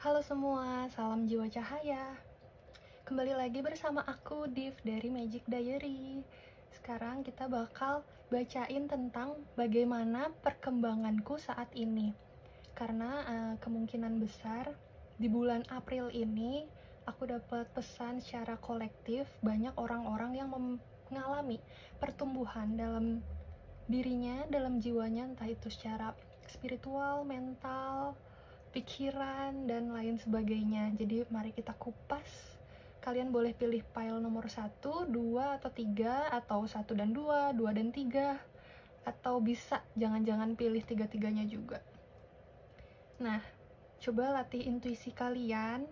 Halo semua, salam jiwa cahaya. Kembali lagi bersama aku, Div, dari Magic Diary. Sekarang kita bakal bacain tentang bagaimana perkembanganku saat ini. Karena kemungkinan besar di bulan April ini aku dapat pesan secara kolektif banyak orang-orang yang mengalami pertumbuhan dalam dirinya, dalam jiwanya, entah itu secara spiritual, mental, pikiran, dan lain sebagainya. Jadi mari kita kupas. Kalian boleh pilih file nomor 1, 2, atau 3, atau 1 dan 2, 2 dan 3, atau bisa jangan-jangan pilih 3-3-nya juga. Nah, coba latih intuisi kalian.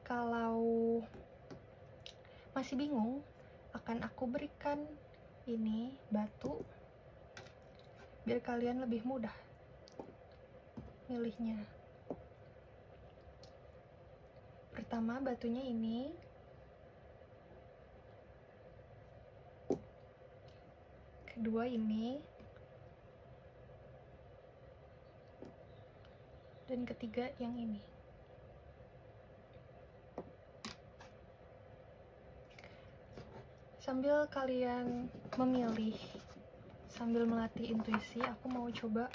Kalau masih bingung, akan aku berikan ini batu biar kalian lebih mudah milihnya. Pertama, batunya ini. Kedua ini. Dan ketiga yang ini. Sambil kalian memilih, sambil melatih intuisi, aku mau coba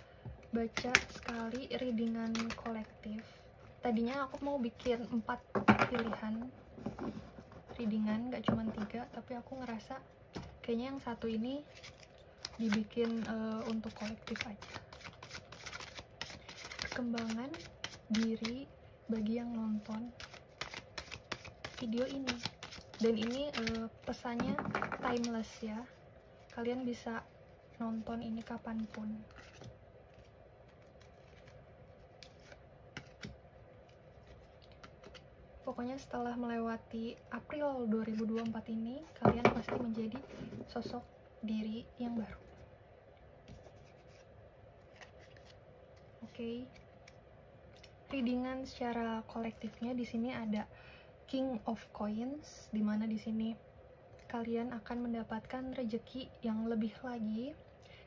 baca sekali readingan kolektif. Tadinya aku mau bikin 4 pilihan readingan, gak cuma 3, tapi aku ngerasa kayaknya yang satu ini dibikin untuk kolektif aja. Perkembangan diri bagi yang nonton video ini. Dan ini pesannya timeless ya, kalian bisa nonton ini kapanpun. Pokoknya setelah melewati April 2024 ini, kalian pasti menjadi sosok diri yang baru. Oke. Readingan secara kolektifnya di sini ada King of Coins, dimana di sini kalian akan mendapatkan rejeki yang lebih lagi.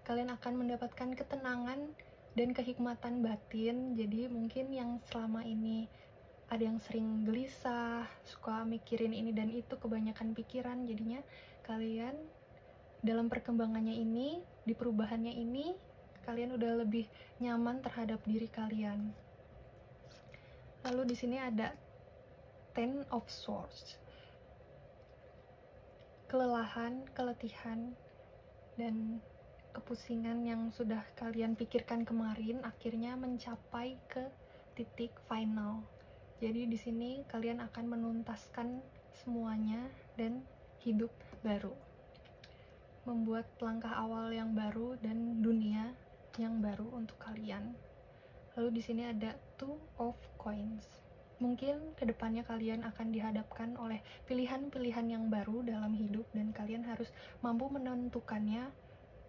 Kalian akan mendapatkan ketenangan dan kehikmatan batin. Jadi mungkin yang selama ini ada yang sering gelisah, suka mikirin ini dan itu, kebanyakan pikiran, jadinya kalian dalam perkembangannya ini, di perubahannya ini, kalian udah lebih nyaman terhadap diri kalian. Lalu di sini ada Ten of Swords. Kelelahan, keletihan, dan kepusingan yang sudah kalian pikirkan kemarin akhirnya mencapai ke titik final. Jadi di sini kalian akan menuntaskan semuanya dan hidup baru. Membuat langkah awal yang baru dan dunia yang baru untuk kalian. Lalu di sini ada Two of Coins. Mungkin kedepannya kalian akan dihadapkan oleh pilihan-pilihan yang baru dalam hidup dan kalian harus mampu menentukannya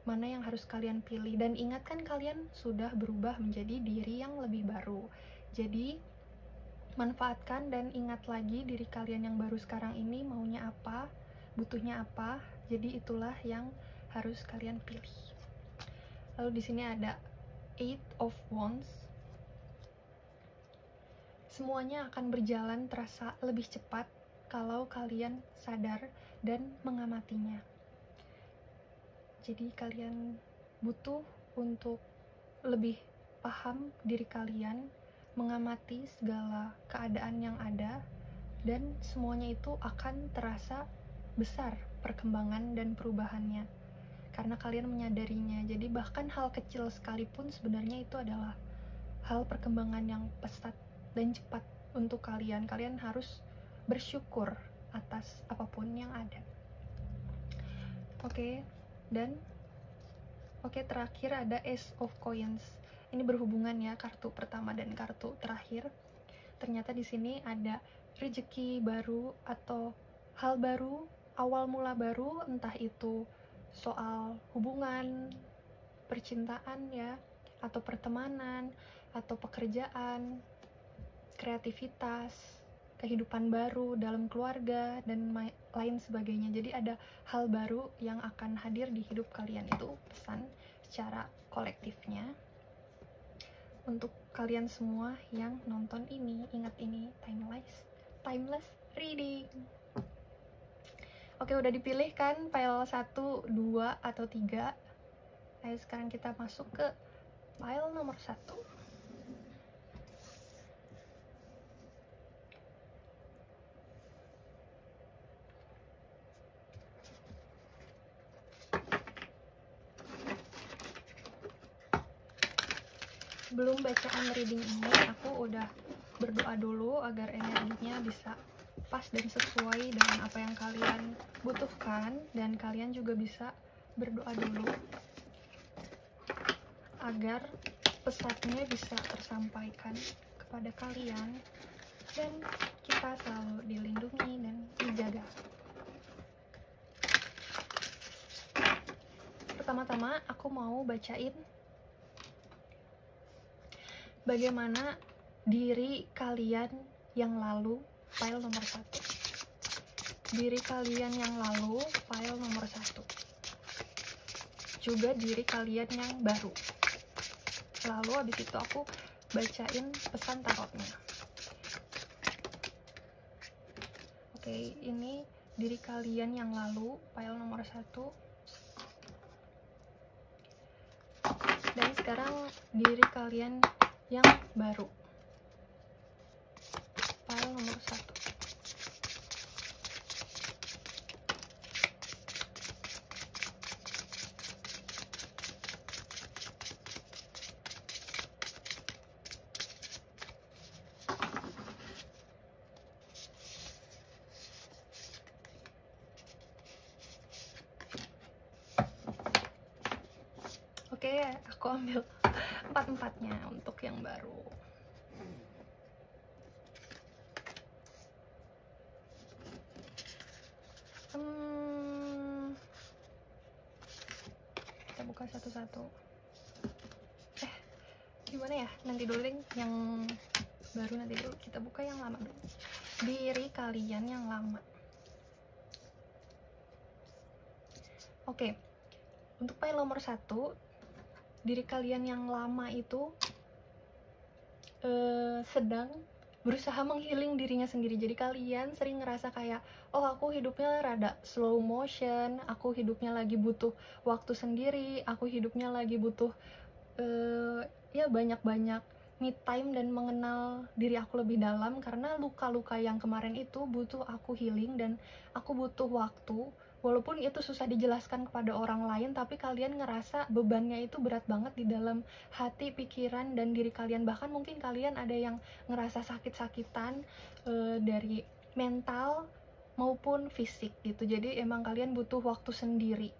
mana yang harus kalian pilih. Dan ingatkan, kalian sudah berubah menjadi diri yang lebih baru. Jadi manfaatkan dan ingat lagi diri kalian yang baru sekarang ini maunya apa, butuhnya apa. Jadi itulah yang harus kalian pilih. Lalu di sini ada Eight of Wands. Semuanya akan berjalan terasa lebih cepat kalau kalian sadar dan mengamatinya. Jadi kalian butuh untuk lebih paham diri kalian, mengamati segala keadaan yang ada, dan semuanya itu akan terasa besar perkembangan dan perubahannya karena kalian menyadarinya. Jadi bahkan hal kecil sekalipun sebenarnya itu adalah hal perkembangan yang pesat dan cepat untuk kalian. Kalian harus bersyukur atas apapun yang ada. Oke, terakhir ada Ace of Coins. Ini berhubungan ya, kartu pertama dan kartu terakhir. Ternyata di sini ada rezeki baru atau hal baru, awal mula baru, entah itu soal hubungan, percintaan ya, atau pertemanan, atau pekerjaan, kreativitas, kehidupan baru dalam keluarga, dan lain sebagainya. Jadi ada hal baru yang akan hadir di hidup kalian, itu pesan secara kolektifnya. untuk kalian semua yang nonton ini. Ingat, ini timeless reading. Oke, udah dipilih kan file 1, 2, atau 3. Ayo sekarang kita masuk ke file nomor 1. Sebelum bacaan reading ini, aku udah berdoa dulu agar energinya bisa pas dan sesuai dengan apa yang kalian butuhkan, dan kalian juga bisa berdoa dulu agar pesannya bisa tersampaikan kepada kalian dan kita selalu dilindungi dan dijaga. Pertama-tama aku mau bacain bagaimana diri kalian yang lalu, file nomor 1. Diri kalian yang lalu, file nomor 1. Juga diri kalian yang baru. Lalu habis itu aku bacain pesan tarotnya. Oke, ini diri kalian yang lalu, file nomor 1. Dan sekarang diri kalian yang baru, file nomor 1. Oke, aku ambil 4-4-nya untuk yang baru. Kita buka satu-satu. Gimana ya? Nanti dulu deh, yang baru nanti dulu. Kita buka yang lama dulu. Diri kalian yang lama. Oke, untuk file nomor 1, diri kalian yang lama itu sedang berusaha menghealing dirinya sendiri. Jadi kalian sering ngerasa kayak, oh aku hidupnya rada slow motion, aku hidupnya lagi butuh waktu sendiri, aku hidupnya lagi butuh ya banyak-banyak me time dan mengenal diri aku lebih dalam, karena luka-luka yang kemarin itu butuh aku healing dan aku butuh waktu. Walaupun itu susah dijelaskan kepada orang lain, tapi kalian ngerasa bebannya itu berat banget di dalam hati, pikiran, dan diri kalian. Bahkan mungkin kalian ada yang ngerasa sakit-sakitan dari mental maupun fisik gitu. Jadi emang kalian butuh waktu sendiri.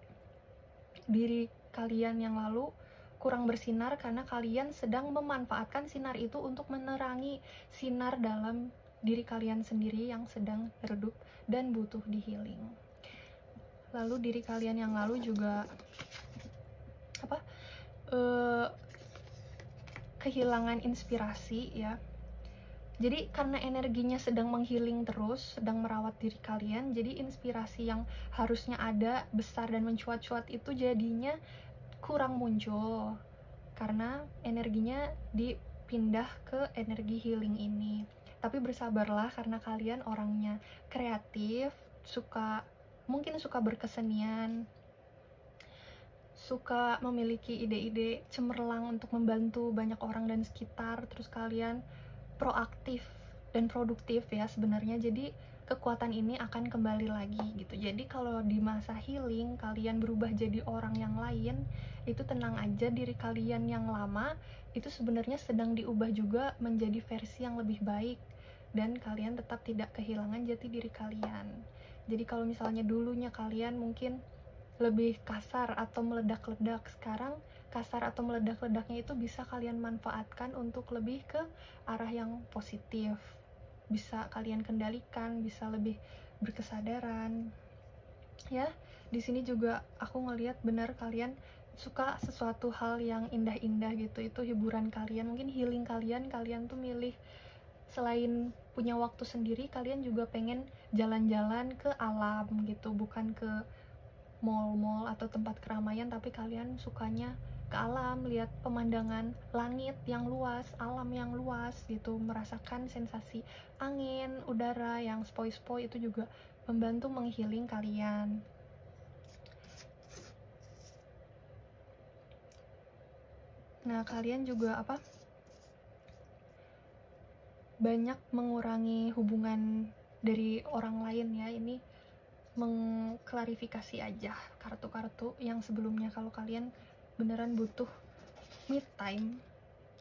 Diri kalian yang lalu kurang bersinar karena kalian sedang memanfaatkan sinar itu untuk menerangi sinar dalam diri kalian sendiri yang sedang redup dan butuh di healing. Lalu diri kalian yang lalu juga kehilangan inspirasi ya. Jadi karena energinya sedang menghealing terus, sedang merawat diri kalian, jadi inspirasi yang harusnya ada, besar dan mencuat-cuat itu jadinya kurang muncul karena energinya dipindah ke energi healing ini. Tapi bersabarlah karena kalian orangnya kreatif, mungkin suka berkesenian, suka memiliki ide-ide cemerlang untuk membantu banyak orang dan sekitar. Terus kalian proaktif dan produktif ya sebenarnya. Jadi kekuatan ini akan kembali lagi gitu. Jadi kalau di masa healing kalian berubah jadi orang yang lain, itu tenang aja, diri kalian yang lama itu sebenarnya sedang diubah juga menjadi versi yang lebih baik, dan kalian tetap tidak kehilangan jati diri kalian. Jadi kalau misalnya dulunya kalian mungkin lebih kasar atau meledak-ledak, sekarang kasar atau meledak-ledaknya itu bisa kalian manfaatkan untuk lebih ke arah yang positif. Bisa kalian kendalikan, bisa lebih berkesadaran. Ya, di sini juga aku ngelihat benar kalian suka sesuatu hal yang indah-indah gitu. Itu hiburan kalian, mungkin healing kalian. Kalian tuh milih selain punya waktu sendiri, kalian juga pengen jalan-jalan ke alam gitu, bukan ke mall-mall atau tempat keramaian, tapi kalian sukanya ke alam, lihat pemandangan langit yang luas, alam yang luas gitu, merasakan sensasi angin, udara yang spoi-spoi, itu juga membantu menghealing kalian. Nah, kalian juga banyak mengurangi hubungan dari orang lain ya. Ini mengklarifikasi aja kartu-kartu yang sebelumnya, kalau kalian beneran butuh me time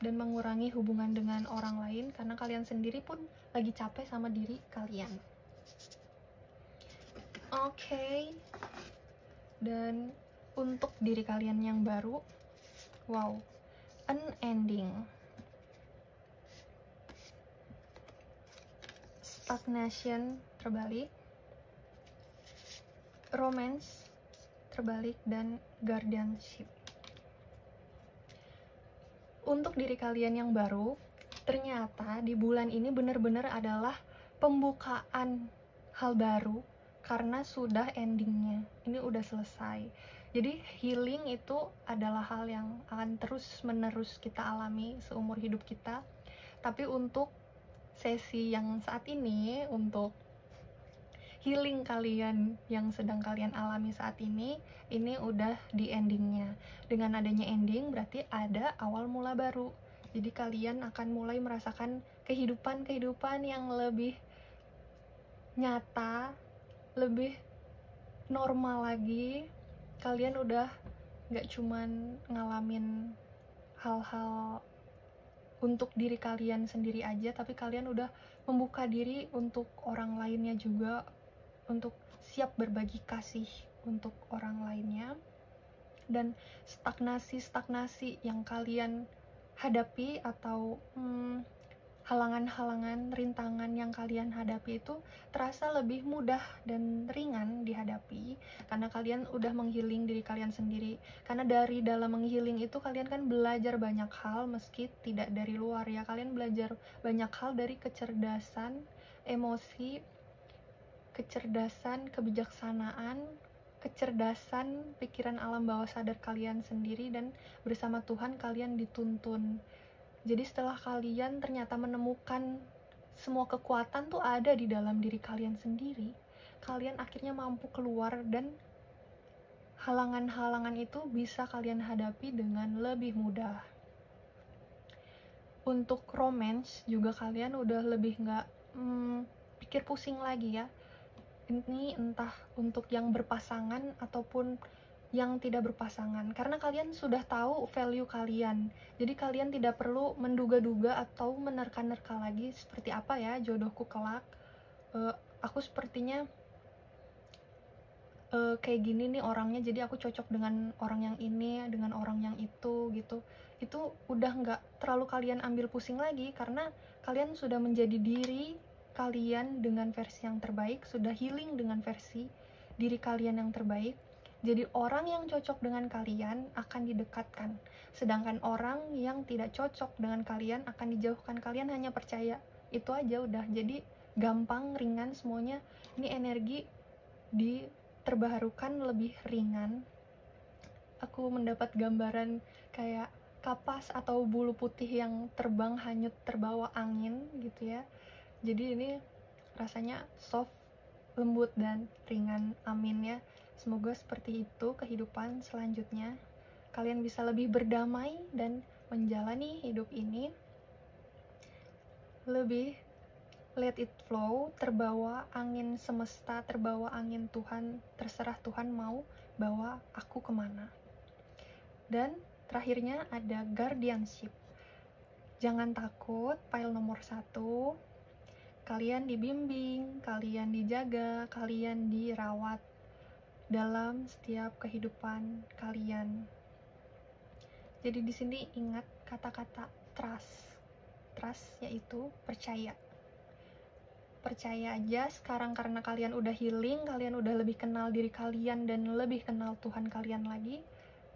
dan mengurangi hubungan dengan orang lain karena kalian sendiri pun lagi capek sama diri kalian. Oke. Dan untuk diri kalian yang baru, wow, unending, stagnation terbalik, romance terbalik, dan guardianship. Untuk diri kalian yang baru, ternyata di bulan ini benar-benar adalah pembukaan hal baru karena sudah endingnya. Ini udah selesai. Jadi healing itu adalah hal yang akan terus-menerus kita alami seumur hidup kita. Tapi untuk sesi yang saat ini, untuk healing kalian yang sedang kalian alami saat ini udah di endingnya. Dengan adanya ending berarti ada awal mula baru. Jadi kalian akan mulai merasakan kehidupan yang lebih nyata, lebih normal lagi. Kalian udah gak cuman ngalamin hal-hal untuk diri kalian sendiri aja, tapi kalian udah membuka diri untuk orang lainnya juga, untuk siap berbagi kasih untuk orang lainnya. Dan stagnasi yang kalian hadapi atau halangan-halangan, rintangan yang kalian hadapi itu terasa lebih mudah dan ringan dihadapi karena kalian udah menghealing diri kalian sendiri. Karena dari dalam menghealing itu kalian kan belajar banyak hal, meski tidak dari luar ya. Kalian belajar banyak hal dari kecerdasan emosi, kecerdasan kebijaksanaan, kecerdasan pikiran alam bawah sadar kalian sendiri, dan bersama Tuhan kalian dituntun. Jadi setelah kalian ternyata menemukan semua kekuatan tuh ada di dalam diri kalian sendiri, kalian akhirnya mampu keluar dan halangan-halangan itu bisa kalian hadapi dengan lebih mudah. Untuk romance juga kalian udah lebih gak pikir pusing lagi ya. Ini entah untuk yang berpasangan ataupun yang tidak berpasangan, karena kalian sudah tahu value kalian. Jadi kalian tidak perlu menduga-duga atau menerka-nerka lagi seperti apa ya jodohku kelak. Aku sepertinya kayak gini nih orangnya, jadi aku cocok dengan orang yang ini, dengan orang yang itu gitu. Itu udah nggak terlalu kalian ambil pusing lagi karena kalian sudah menjadi diri kalian dengan versi yang terbaik, sudah healing dengan versi diri kalian yang terbaik. Jadi orang yang cocok dengan kalian akan didekatkan, sedangkan orang yang tidak cocok dengan kalian akan dijauhkan. Kalian hanya percaya itu aja udah. Jadi gampang, ringan semuanya. Ini energi diterbaharukan lebih ringan. Aku mendapat gambaran kayak kapas atau bulu putih yang terbang hanyut terbawa angin gitu ya. Jadi ini rasanya soft, lembut, dan ringan. Amin ya. Semoga seperti itu kehidupan selanjutnya. Kalian bisa lebih berdamai dan menjalani hidup ini lebih let it flow, terbawa angin semesta, terbawa angin Tuhan. Terserah Tuhan mau bawa aku kemana. Dan terakhirnya ada guardianship. Jangan takut, file nomor 1. Kalian dibimbing, kalian dijaga, kalian dirawat dalam setiap kehidupan kalian. Jadi di sini ingat kata-kata trust. Trust yaitu percaya. Percaya aja sekarang karena kalian udah healing, kalian udah lebih kenal diri kalian dan lebih kenal Tuhan kalian lagi.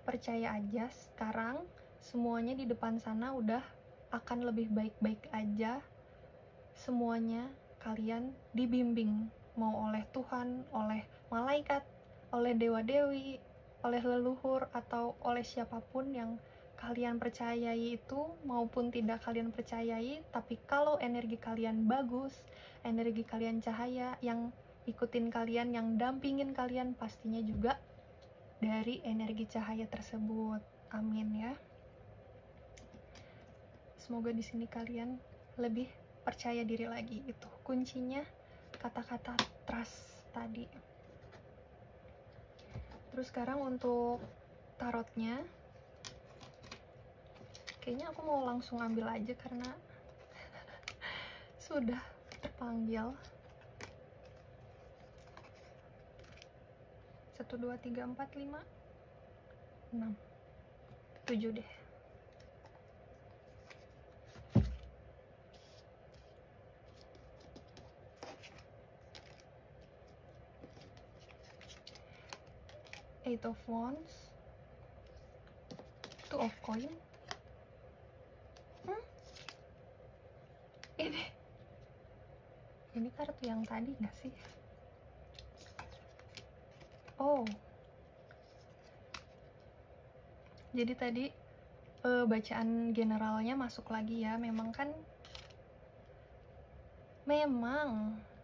Percaya aja sekarang semuanya di depan sana udah akan lebih baik-baik aja. Semuanya kalian dibimbing, mau oleh Tuhan, oleh malaikat, oleh dewa-dewi, oleh leluhur atau oleh siapapun yang kalian percayai itu maupun tidak kalian percayai, tapi kalau energi kalian bagus, energi kalian cahaya, yang ikutin kalian, yang dampingin kalian pastinya juga dari energi cahaya tersebut. Amin ya. Semoga di sini kalian lebih percaya diri lagi. Itu kuncinya, kata-kata trust tadi. Terus sekarang untuk tarotnya, kayaknya aku mau langsung ambil aja karena sudah terpanggil. 1, 2, 3, 4, 5, 6, 7 deh. Eight of Wands, Two of Coin. Ini kartu yang tadi nggak sih? Oh, jadi tadi bacaan generalnya masuk lagi ya. Memang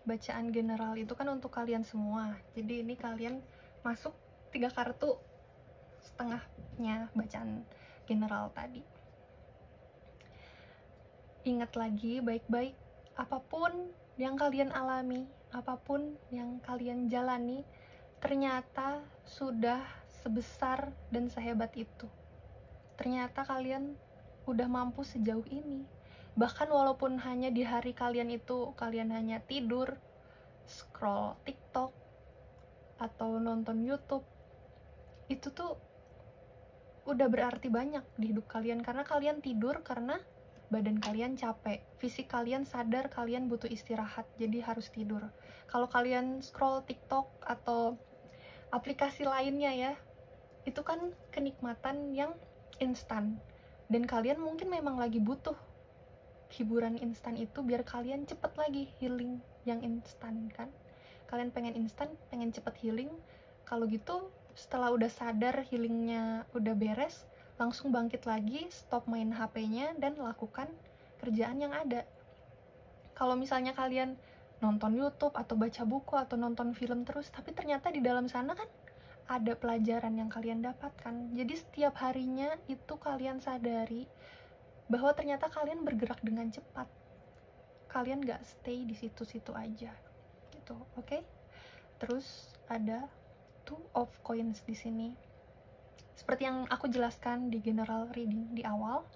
bacaan general itu kan untuk kalian semua. Jadi ini kalian masuk 3 kartu setengahnya bacaan general tadi. Ingat lagi baik-baik, apapun yang kalian alami, apapun yang kalian jalani, ternyata sudah sebesar dan sehebat itu. Ternyata kalian udah mampu sejauh ini. Bahkan walaupun hanya di hari kalian itu kalian hanya tidur, scroll TikTok, atau nonton YouTube, itu tuh udah berarti banyak di hidup kalian. Karena kalian tidur karena badan kalian capek, fisik kalian sadar kalian butuh istirahat, jadi harus tidur. Kalau kalian scroll TikTok atau aplikasi lainnya ya, itu kan kenikmatan yang instan, dan kalian mungkin memang lagi butuh hiburan instan itu biar kalian cepet lagi healing yang instan kan. Kalian pengen instan, pengen cepet healing. Kalau gitu setelah udah sadar healingnya udah beres, langsung bangkit lagi, stop main HP-nya dan lakukan kerjaan yang ada. Kalau misalnya kalian nonton YouTube atau baca buku atau nonton film terus, tapi ternyata di dalam sana kan ada pelajaran yang kalian dapatkan. Jadi setiap harinya itu kalian sadari bahwa ternyata kalian bergerak dengan cepat. Kalian gak stay di situ-situ aja. Gitu, oke? Terus ada Two of Coins di sini. Seperti yang aku jelaskan di general reading di awal,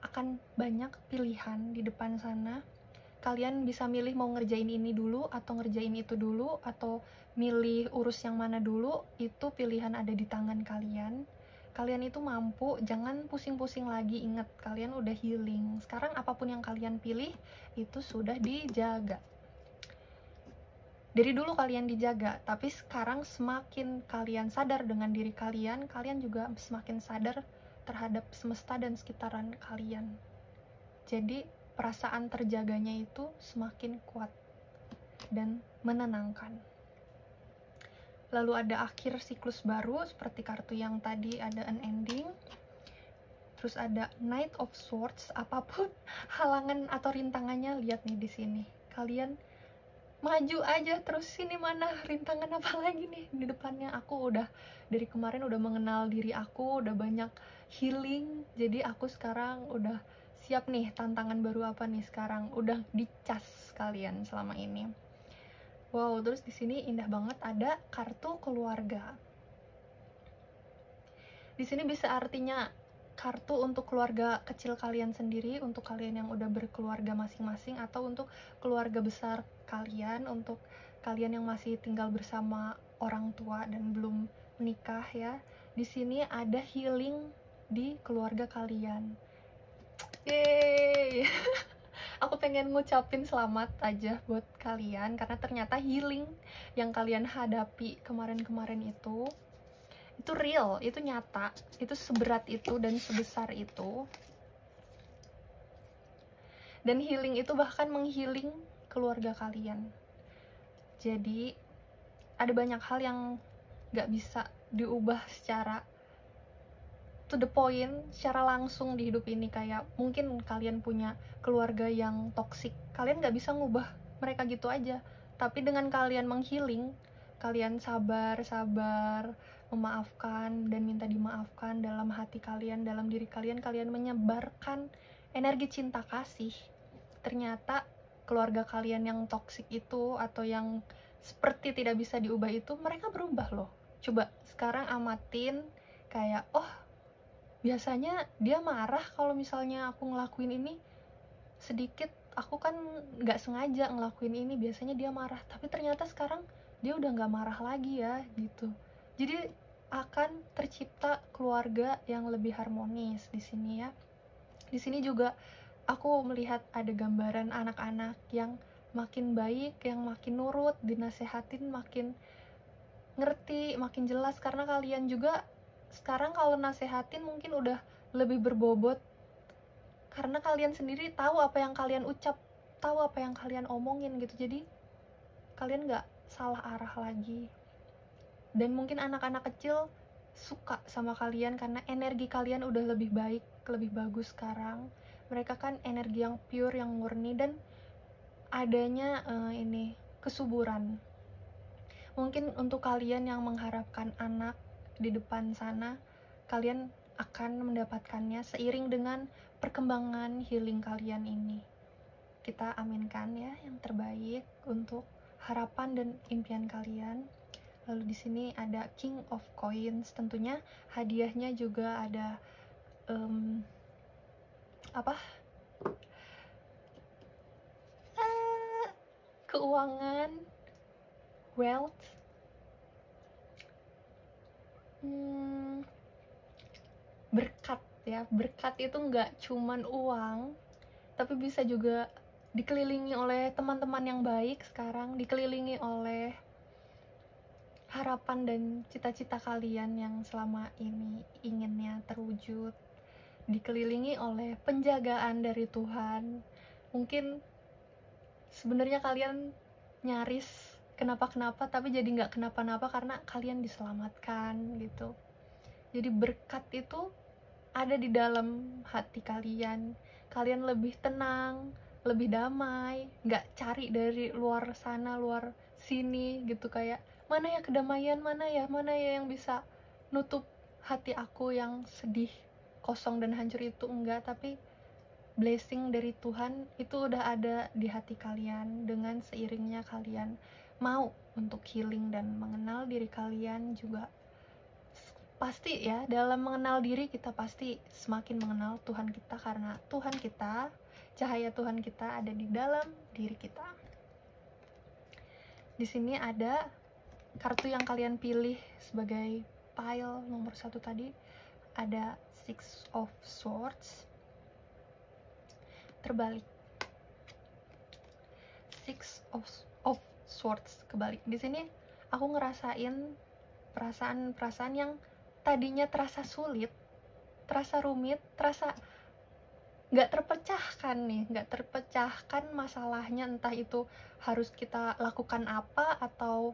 akan banyak pilihan di depan sana. Kalian bisa milih mau ngerjain ini dulu atau ngerjain itu dulu, atau milih urus yang mana dulu. Itu pilihan ada di tangan kalian. Kalian itu mampu, jangan pusing-pusing lagi. Ingat, kalian udah healing. Sekarang apapun yang kalian pilih itu sudah dijaga. Dari dulu kalian dijaga, tapi sekarang semakin kalian sadar dengan diri kalian, kalian juga semakin sadar terhadap semesta dan sekitaran kalian. Jadi perasaan terjaganya itu semakin kuat dan menenangkan. Lalu ada akhir siklus baru, seperti kartu yang tadi ada an ending. Terus ada Knight of Swords, apapun halangan atau rintangannya, lihat nih di sini. Kalian maju aja terus, sini mana rintangan apa lagi nih di depannya. Aku udah dari kemarin udah mengenal diri aku, udah banyak healing, jadi aku sekarang udah siap nih. Tantangan baru apa nih sekarang, udah dicas kalian selama ini. Wow, terus di sini indah banget ada kartu keluarga. Di sini bisa artinya kartu untuk keluarga kecil kalian sendiri, untuk kalian yang udah berkeluarga masing-masing, atau untuk keluarga besar kalian, untuk kalian yang masih tinggal bersama orang tua dan belum menikah ya. Di sini ada healing di keluarga kalian. Yeay. Aku pengen ngucapin selamat aja buat kalian, karena ternyata healing yang kalian hadapi kemarin-kemarin itu real, itu nyata, itu seberat itu dan sebesar itu. Dan healing itu bahkan menghealing keluarga kalian. Jadi ada banyak hal yang gak bisa diubah secara to the point, secara langsung di hidup ini. Kayak mungkin kalian punya keluarga yang toksik, kalian nggak bisa ngubah mereka gitu aja, tapi dengan kalian menghealing, kalian sabar, memaafkan dan minta dimaafkan dalam hati kalian, dalam diri kalian, kalian menyebarkan energi cinta kasih, ternyata keluarga kalian yang toksik itu atau yang seperti tidak bisa diubah itu, mereka berubah loh. Coba sekarang amatin, kayak oh biasanya dia marah kalau misalnya aku ngelakuin ini sedikit, aku kan nggak sengaja ngelakuin ini, biasanya dia marah, tapi ternyata sekarang dia udah nggak marah lagi ya gitu. Jadi akan tercipta keluarga yang lebih harmonis di sini ya. Di sini juga aku melihat ada gambaran anak-anak yang makin baik, yang makin nurut, dinasehatin makin ngerti, makin jelas, karena kalian juga sekarang kalau nasehatin mungkin udah lebih berbobot, karena kalian sendiri tahu apa yang kalian ucap, tahu apa yang kalian omongin gitu. Jadi kalian nggak salah arah lagi. Dan mungkin anak-anak kecil suka sama kalian karena energi kalian udah lebih baik, lebih bagus sekarang. Mereka kan energi yang pure, yang murni, dan adanya ini kesuburan. Mungkin untuk kalian yang mengharapkan anak di depan sana, kalian akan mendapatkannya seiring dengan perkembangan healing kalian ini. Kita aminkan ya yang terbaik untuk harapan dan impian kalian. Lalu di sini ada King of Coins, tentunya hadiahnya juga ada keuangan, wealth, berkat ya. Berkat itu nggak cuman uang, tapi bisa juga dikelilingi oleh teman-teman yang baik sekarang, dikelilingi oleh harapan dan cita-cita kalian yang selama ini inginnya terwujud, dikelilingi oleh penjagaan dari Tuhan. Mungkin sebenarnya kalian nyaris kenapa-kenapa, tapi jadi nggak kenapa-napa karena kalian diselamatkan gitu. Jadi berkat itu ada di dalam hati kalian. Kalian lebih tenang, lebih damai, nggak cari dari luar sana, luar sini gitu, kayak mana ya kedamaian, mana ya yang bisa nutup hati aku yang sedih, kosong dan hancur itu. Enggak, tapi blessing dari Tuhan itu udah ada di hati kalian. Dengan seiringnya kalian mau untuk healing dan mengenal diri kalian juga, pasti ya, dalam mengenal diri kita pasti semakin mengenal Tuhan kita, karena Tuhan kita, cahaya Tuhan kita ada di dalam diri kita. Di sini ada kartu yang kalian pilih sebagai pile nomor 1 tadi, ada Six of Swords terbalik, Six of Swords kebalik. Di sini aku ngerasain perasaan yang tadinya terasa sulit, terasa rumit, terasa nggak terpecahkan masalahnya, entah itu harus kita lakukan apa, atau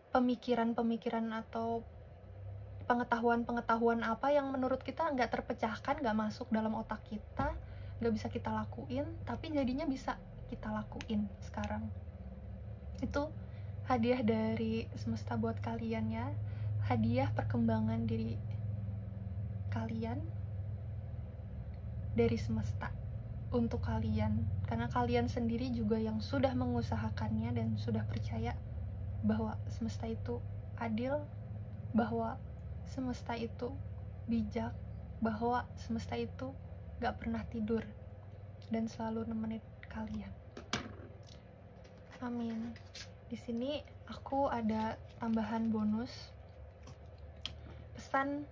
pemikiran atau pengetahuan apa yang menurut kita nggak terpecahkan, nggak masuk dalam otak kita, nggak bisa kita lakuin, tapi jadinya bisa kita lakuin sekarang. Itu hadiah dari semesta buat kalian ya, hadiah perkembangan diri kalian dari semesta untuk kalian, karena kalian sendiri juga yang sudah mengusahakannya dan sudah percaya bahwa semesta itu adil, bahwa semesta itu bijak, bahwa semesta itu gak pernah tidur dan selalu nemenin kalian. Amin. Di sini aku ada tambahan bonus pesan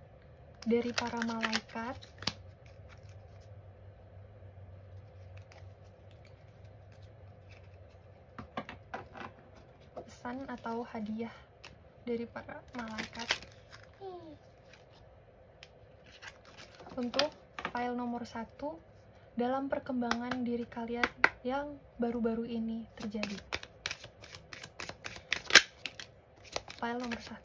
dari para malaikat. Pesan atau hadiah dari para malaikat untuk file nomor 1 dalam perkembangan diri kalian yang baru-baru ini terjadi. File nomor 1.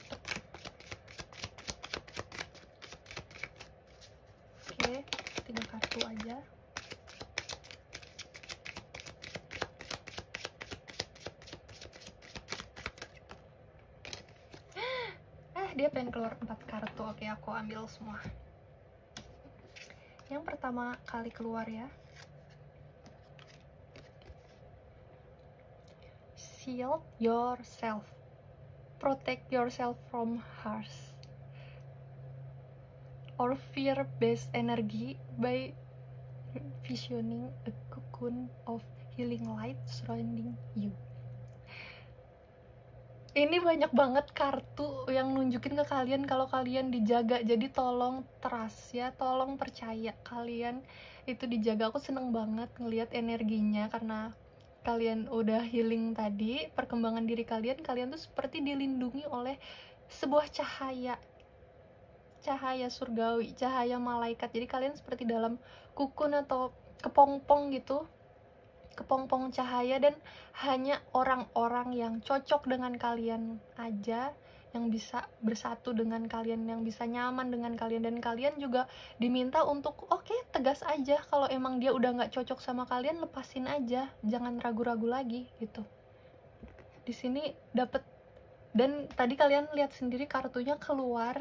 3 kartu aja. Dia pengen keluar 4 kartu. Oke, aku ambil semua. Yang pertama kali keluar ya, shield yourself, protect yourself from harsh or fear-based energy by visioning a cocoon of healing light surrounding you. Ini banyak banget kartu yang nunjukin ke kalian kalau kalian dijaga, jadi tolong trust ya, tolong percaya kalian itu dijaga. Aku seneng banget ngelihat energinya karena kalian udah healing tadi, perkembangan diri kalian tuh seperti dilindungi oleh sebuah cahaya surgawi, cahaya malaikat. Jadi kalian seperti dalam kukun atau kepompong gitu, kepompong cahaya, dan hanya orang-orang yang cocok dengan kalian aja yang bisa bersatu dengan kalian, yang bisa nyaman dengan kalian. Dan kalian juga diminta untuk oke, tegas aja. Kalau emang dia udah nggak cocok sama kalian, lepasin aja, jangan ragu-ragu lagi gitu. Di sini dapet, dan tadi kalian lihat sendiri kartunya keluar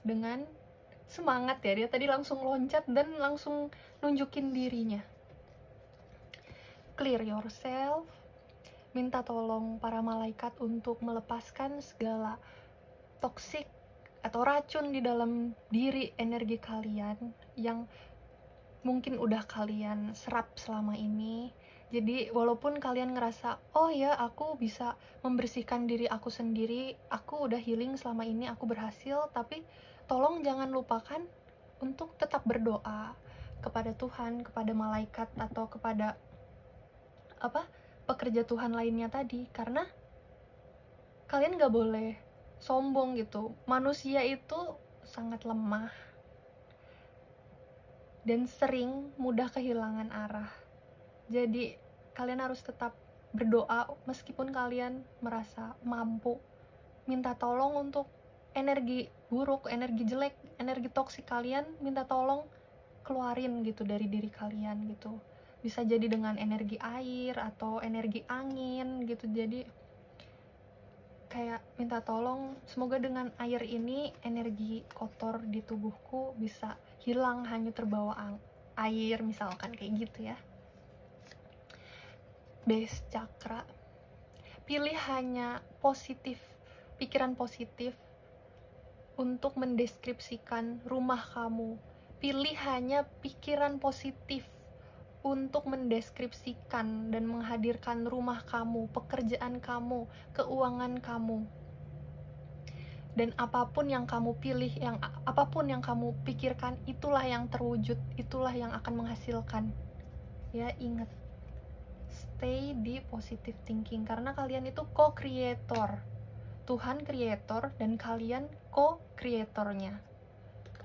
dengan semangat ya, dia tadi langsung loncat dan langsung nunjukin dirinya. Clear yourself, minta tolong para malaikat untuk melepaskan segala toksik atau racun di dalam diri energi kalian yang mungkin udah kalian serap selama ini. Jadi walaupun kalian ngerasa, oh ya aku bisa membersihkan diri aku sendiri, aku udah healing selama ini, aku berhasil, tapi tolong jangan lupakan untuk tetap berdoa kepada Tuhan, kepada malaikat, atau kepada pekerja Tuhan lainnya tadi, karena kalian gak boleh sombong gitu. Manusia itu sangat lemah dan sering mudah kehilangan arah. Jadi kalian harus tetap berdoa meskipun kalian merasa mampu. Minta tolong untuk energi buruk, energi jelek, energi toksik kalian, minta tolong keluarin gitu dari diri kalian gitu. Bisa jadi dengan energi air atau energi angin gitu. Jadi kayak minta tolong, semoga dengan air ini energi kotor di tubuhku bisa hilang, hanyut terbawa air, misalkan kayak gitu ya. Base chakra, pilih hanya positif, pikiran positif untuk mendeskripsikan rumah kamu. Pilih hanya pikiran positif untuk mendeskripsikan dan menghadirkan rumah kamu, pekerjaan kamu, keuangan kamu. Dan apapun yang kamu pilih, apapun yang kamu pikirkan, itulah yang terwujud, itulah yang akan menghasilkan. Ya, ingat, stay di positive thinking, karena kalian itu co-creator. Tuhan creator dan kalian co-creatornya.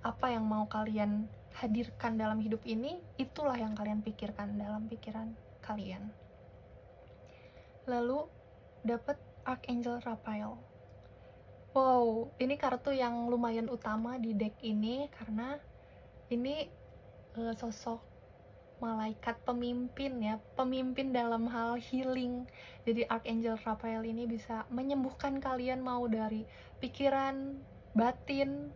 Apa yang mau kalian hadirkan dalam hidup ini, itulah yang kalian pikirkan dalam pikiran kalian. Lalu dapat Archangel Raphael. Wow, ini kartu yang lumayan utama di deck ini karena ini sosok malaikat pemimpin ya, pemimpin dalam hal healing. Jadi Archangel Raphael ini bisa menyembuhkan kalian mau dari pikiran, batin,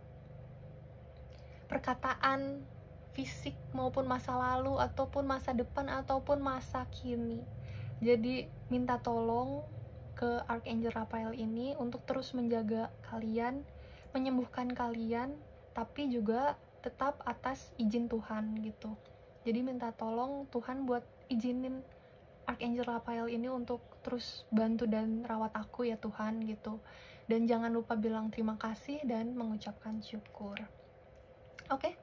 perkataan, fisik, maupun masa lalu, ataupun masa depan, ataupun masa kini. Jadi minta tolong ke Archangel Raphael ini untuk terus menjaga kalian, menyembuhkan kalian, tapi juga tetap atas izin Tuhan gitu. Jadi minta tolong Tuhan buat izinin Archangel Raphael ini untuk terus bantu dan rawat aku ya Tuhan gitu. Dan jangan lupa bilang terima kasih dan mengucapkan syukur. Oke,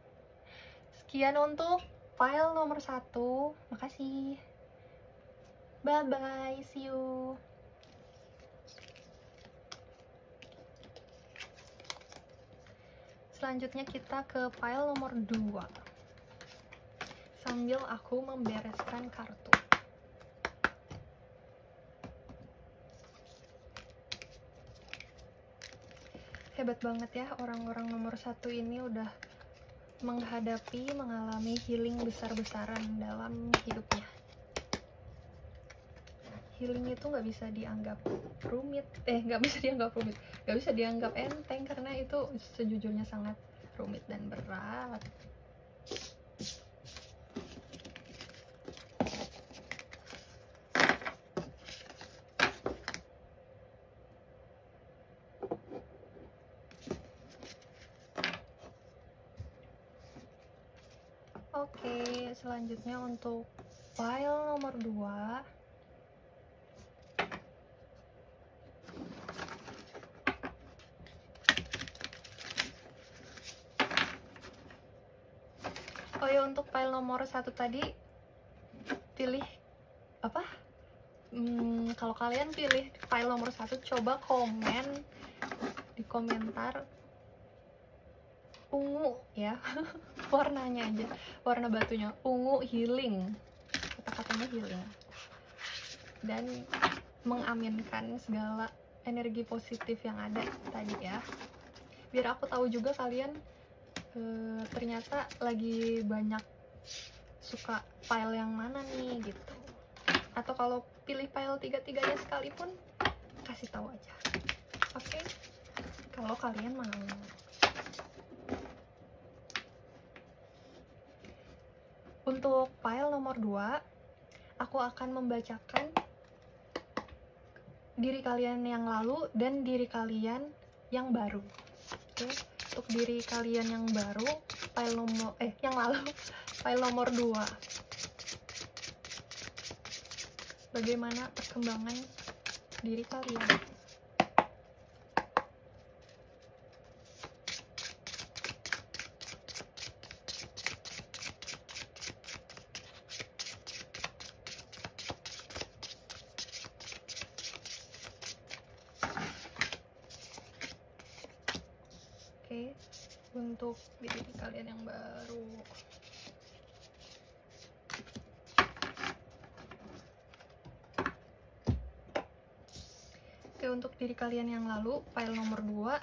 sekian untuk file nomor 1. Makasih. Bye-bye, see you. Selanjutnya kita ke file nomor 2. Sambil aku membereskan kartu. Hebat banget ya orang-orang nomor 1 ini, udah mengalami healing besar-besaran dalam hidupnya. Healing itu nggak bisa dianggap rumit, nggak bisa dianggap enteng, karena itu sejujurnya sangat rumit dan berat. Oke, selanjutnya untuk file nomor 2. Oh ya, untuk file nomor 1 tadi pilih apa? Kalau kalian pilih file nomor 1, coba komen di komentar ungu ya. Warnanya aja, warna batunya ungu healing, kata-katanya healing, dan mengaminkan segala energi positif yang ada tadi ya, biar aku tahu juga kalian ternyata lagi banyak suka file yang mana nih gitu, atau kalau pilih file tiga-tiganya sekalipun kasih tahu aja. Oke, kalau kalian mau. Untuk file nomor 2, aku akan membacakan diri kalian yang lalu dan diri kalian yang baru. Oke, untuk diri kalian yang baru, file nomor yang lalu, file nomor 2. Bagaimana perkembangan diri kalian? Oke, untuk diri kalian yang baru. Oke, untuk diri kalian yang lalu, file nomor 2.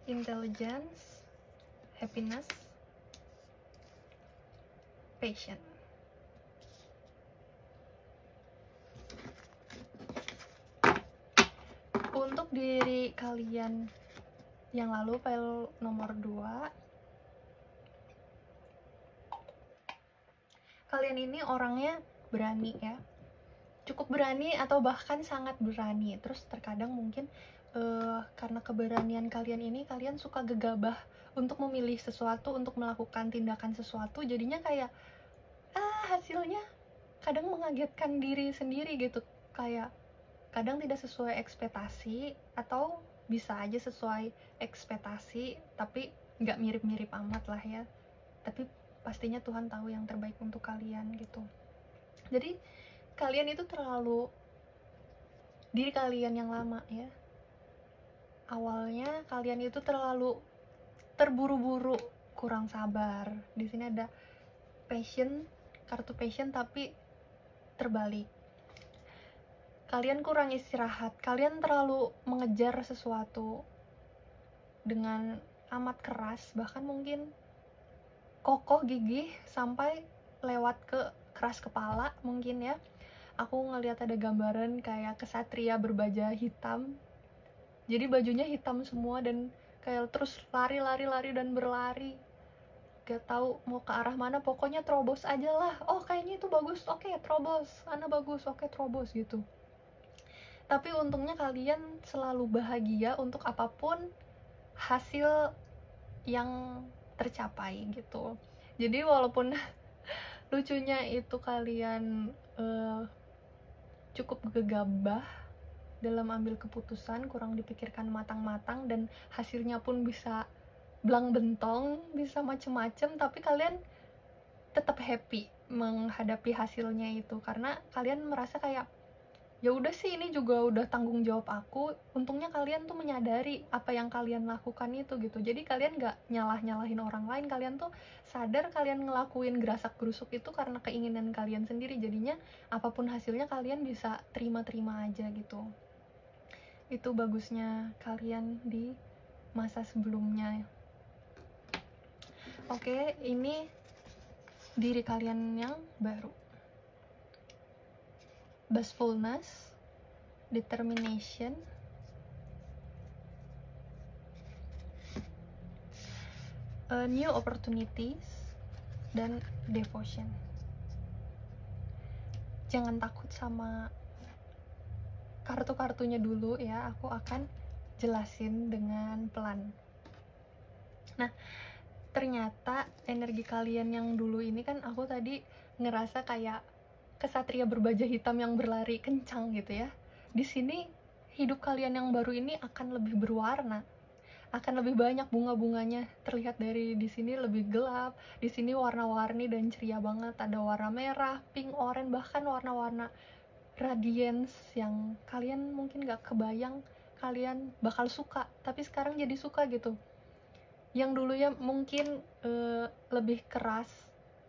Intelligence, happiness, passion. Untuk diri kalian yang lalu, file nomor 2, kalian ini orangnya berani ya, cukup berani atau bahkan sangat berani. Terus terkadang mungkin karena keberanian kalian ini, kalian suka gegabah untuk memilih sesuatu, untuk melakukan tindakan sesuatu, jadinya kayak hasilnya kadang mengagetkan diri sendiri gitu, kayak kadang tidak sesuai ekspektasi, atau bisa aja sesuai ekspektasi tapi nggak mirip-mirip amat lah ya, tapi pastinya Tuhan tahu yang terbaik untuk kalian gitu. Jadi kalian itu terlalu diri kalian yang lama ya, awalnya kalian itu terlalu terburu-buru, kurang sabar. Di sini ada passion, kartu passion, tapi terbalik. Kalian kurang istirahat, kalian terlalu mengejar sesuatu dengan amat keras, bahkan mungkin kokoh gigih sampai lewat ke keras kepala mungkin ya. Aku ngelihat ada gambaran kayak kesatria berbaju hitam, jadi bajunya hitam semua dan kayak terus lari dan berlari, gak tahu mau ke arah mana, pokoknya terobos aja lah. Oh kayaknya itu bagus, oke terobos, Ana bagus, oke terobos gitu. Tapi untungnya kalian selalu bahagia untuk apapun hasil yang tercapai gitu. Jadi walaupun lucunya itu kalian cukup gegabah dalam ambil keputusan, kurang dipikirkan matang-matang, dan hasilnya pun bisa belang bentong, bisa macem-macem, tapi kalian tetap happy menghadapi hasilnya itu, karena kalian merasa kayak ya udah sih, ini juga udah tanggung jawab aku. Untungnya kalian tuh menyadari apa yang kalian lakukan itu gitu, jadi kalian gak nyalahin orang lain, kalian tuh sadar kalian ngelakuin gerasak gerusuk itu karena keinginan kalian sendiri, jadinya apapun hasilnya kalian bisa terima aja gitu. Itu bagusnya kalian di masa sebelumnya. Oke, ini diri kalian yang baru. Boastfulness, determination, new opportunities, dan devotion. Jangan takut sama kartu-kartunya dulu ya, aku akan jelasin dengan pelan. Nah, ternyata energi kalian yang dulu ini kan aku tadi ngerasa kayak kesatria berbaju hitam yang berlari kencang gitu ya. Di sini hidup kalian yang baru ini akan lebih berwarna, akan lebih banyak bunga-bunganya. Terlihat dari di sini lebih gelap, di sini warna-warni dan ceria banget. Ada warna merah, pink, oranye, bahkan warna-warna radiance yang kalian mungkin gak kebayang kalian bakal suka, tapi sekarang jadi suka gitu. Yang dulu ya mungkin lebih keras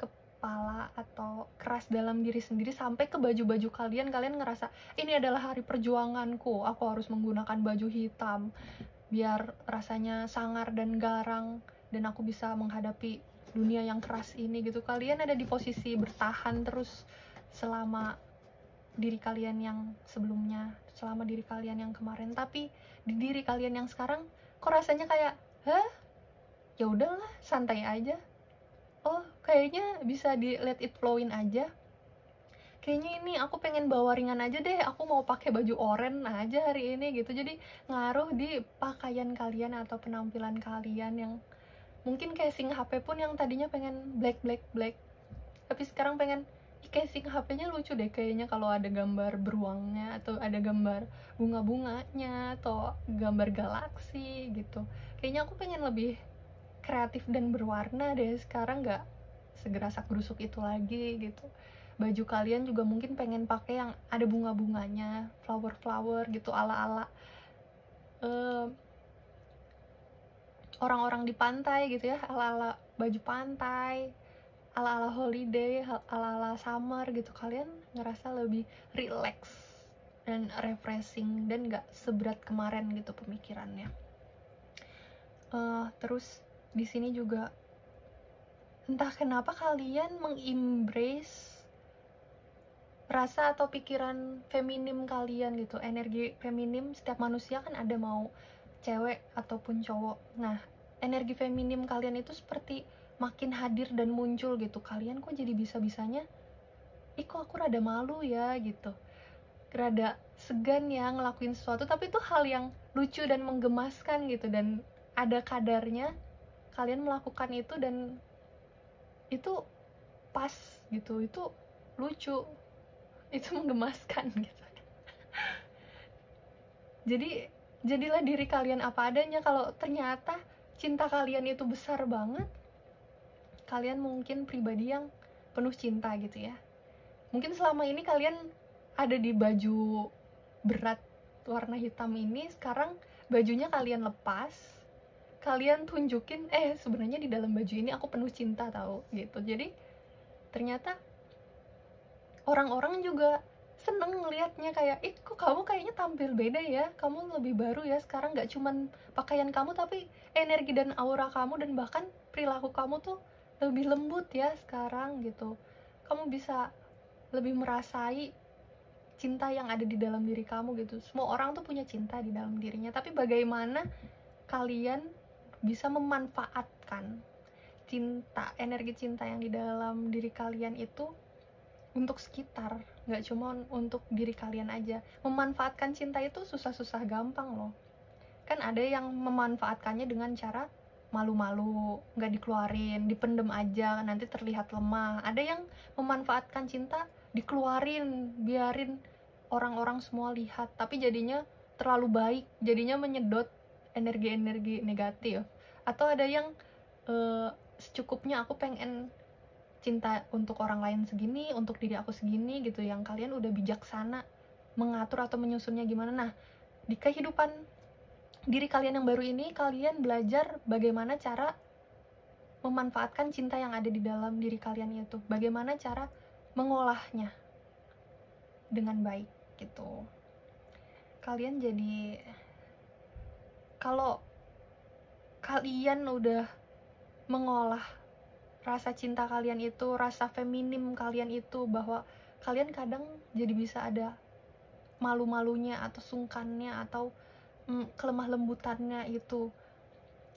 kepala atau keras dalam diri sendiri, sampai ke baju-baju kalian ngerasa ini adalah hari perjuanganku, aku harus menggunakan baju hitam biar rasanya sangar dan garang dan aku bisa menghadapi dunia yang keras ini gitu. Kalian ada di posisi bertahan terus selama diri kalian yang sebelumnya, selama diri kalian yang kemarin. Tapi di diri kalian yang sekarang kok rasanya kayak ya udahlah, santai aja. Oh, kayaknya bisa di let it flowin aja. Kayaknya ini aku pengen bawa ringan aja deh, aku mau pakai baju oranye aja hari ini gitu. Jadi ngaruh di pakaian kalian atau penampilan kalian yang mungkin casing HP pun yang tadinya pengen black, tapi sekarang pengen casing HP-nya lucu deh kayaknya kalau ada gambar beruangnya atau ada gambar bunga-bunganya atau gambar galaksi gitu. Kayaknya aku pengen lebih kreatif dan berwarna deh sekarang, nggak segerasak gerusuk itu lagi gitu. Baju kalian juga mungkin pengen pakai yang ada bunga-bunganya, flower gitu, ala-ala orang-orang di pantai gitu ya, ala-ala baju pantai, ala-ala holiday, ala-ala summer gitu. Kalian ngerasa lebih relax dan refreshing dan nggak seberat kemarin gitu pemikirannya. Terus di sini juga entah kenapa kalian mengembrace rasa atau pikiran feminim kalian gitu, energi feminim. Setiap manusia kan ada, mau cewek ataupun cowok. Nah, energi feminim kalian itu seperti makin hadir dan muncul gitu. Kalian kok jadi bisa-bisanya, kok aku rada malu ya gitu, rada segan ya ngelakuin sesuatu, tapi itu hal yang lucu dan menggemaskan gitu. Dan ada kadarnya kalian melakukan itu dan itu pas gitu, itu lucu, itu menggemaskan gitu. Jadi jadilah diri kalian apa adanya. Kalau ternyata cinta kalian itu besar banget, kalian mungkin pribadi yang penuh cinta gitu ya. Mungkin selama ini kalian ada di baju berat warna hitam ini, sekarang bajunya kalian lepas, kalian tunjukin sebenarnya di dalam baju ini aku penuh cinta tahu gitu. Jadi ternyata orang-orang juga seneng ngelihatnya, kayak kok kamu kayaknya tampil beda ya, kamu lebih baru ya sekarang, nggak cuman pakaian kamu tapi energi dan aura kamu dan bahkan perilaku kamu tuh lebih lembut ya sekarang gitu. Kamu bisa lebih merasai cinta yang ada di dalam diri kamu gitu. Semua orang tuh punya cinta di dalam dirinya, tapi bagaimana kalian bisa memanfaatkan cinta, energi cinta yang di dalam diri kalian itu untuk sekitar, nggak cuma untuk diri kalian aja. Memanfaatkan cinta itu susah-susah gampang loh. Kan ada yang memanfaatkannya dengan cara malu-malu, nggak dikeluarin, dipendem aja, nanti terlihat lemah. Ada yang memanfaatkan cinta, dikeluarin, biarin orang-orang semua lihat, tapi jadinya terlalu baik, jadinya menyedot energi-energi negatif. Atau ada yang secukupnya, aku pengen cinta untuk orang lain segini, untuk diri aku segini gitu, yang kalian udah bijaksana mengatur atau menyusunnya gimana. Nah, di kehidupan diri kalian yang baru ini, kalian belajar bagaimana cara memanfaatkan cinta yang ada di dalam diri kalian itu, bagaimana cara mengolahnya dengan baik gitu. Kalian jadi, kalau kalian udah mengolah rasa cinta kalian itu, rasa feminim kalian itu, bahwa kalian kadang jadi bisa ada malu-malunya atau sungkannya atau kelemah lembutannya itu.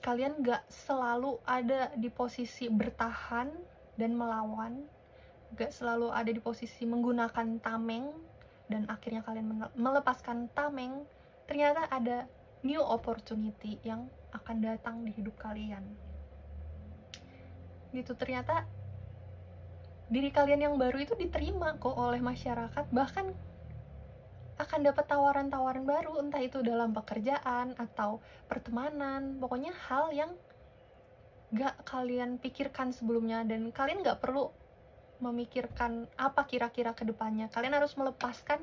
Kalian gak selalu ada di posisi bertahan dan melawan, gak selalu ada di posisi menggunakan tameng dan akhirnya kalian melepaskan tameng. Ternyata ada new opportunity yang akan datang di hidup kalian gitu. Ternyata diri kalian yang baru itu diterima kok oleh masyarakat, bahkan akan dapat tawaran-tawaran baru, entah itu dalam pekerjaan atau pertemanan, pokoknya hal yang gak kalian pikirkan sebelumnya. Dan kalian gak perlu memikirkan apa kira-kira kedepannya. Kalian harus melepaskan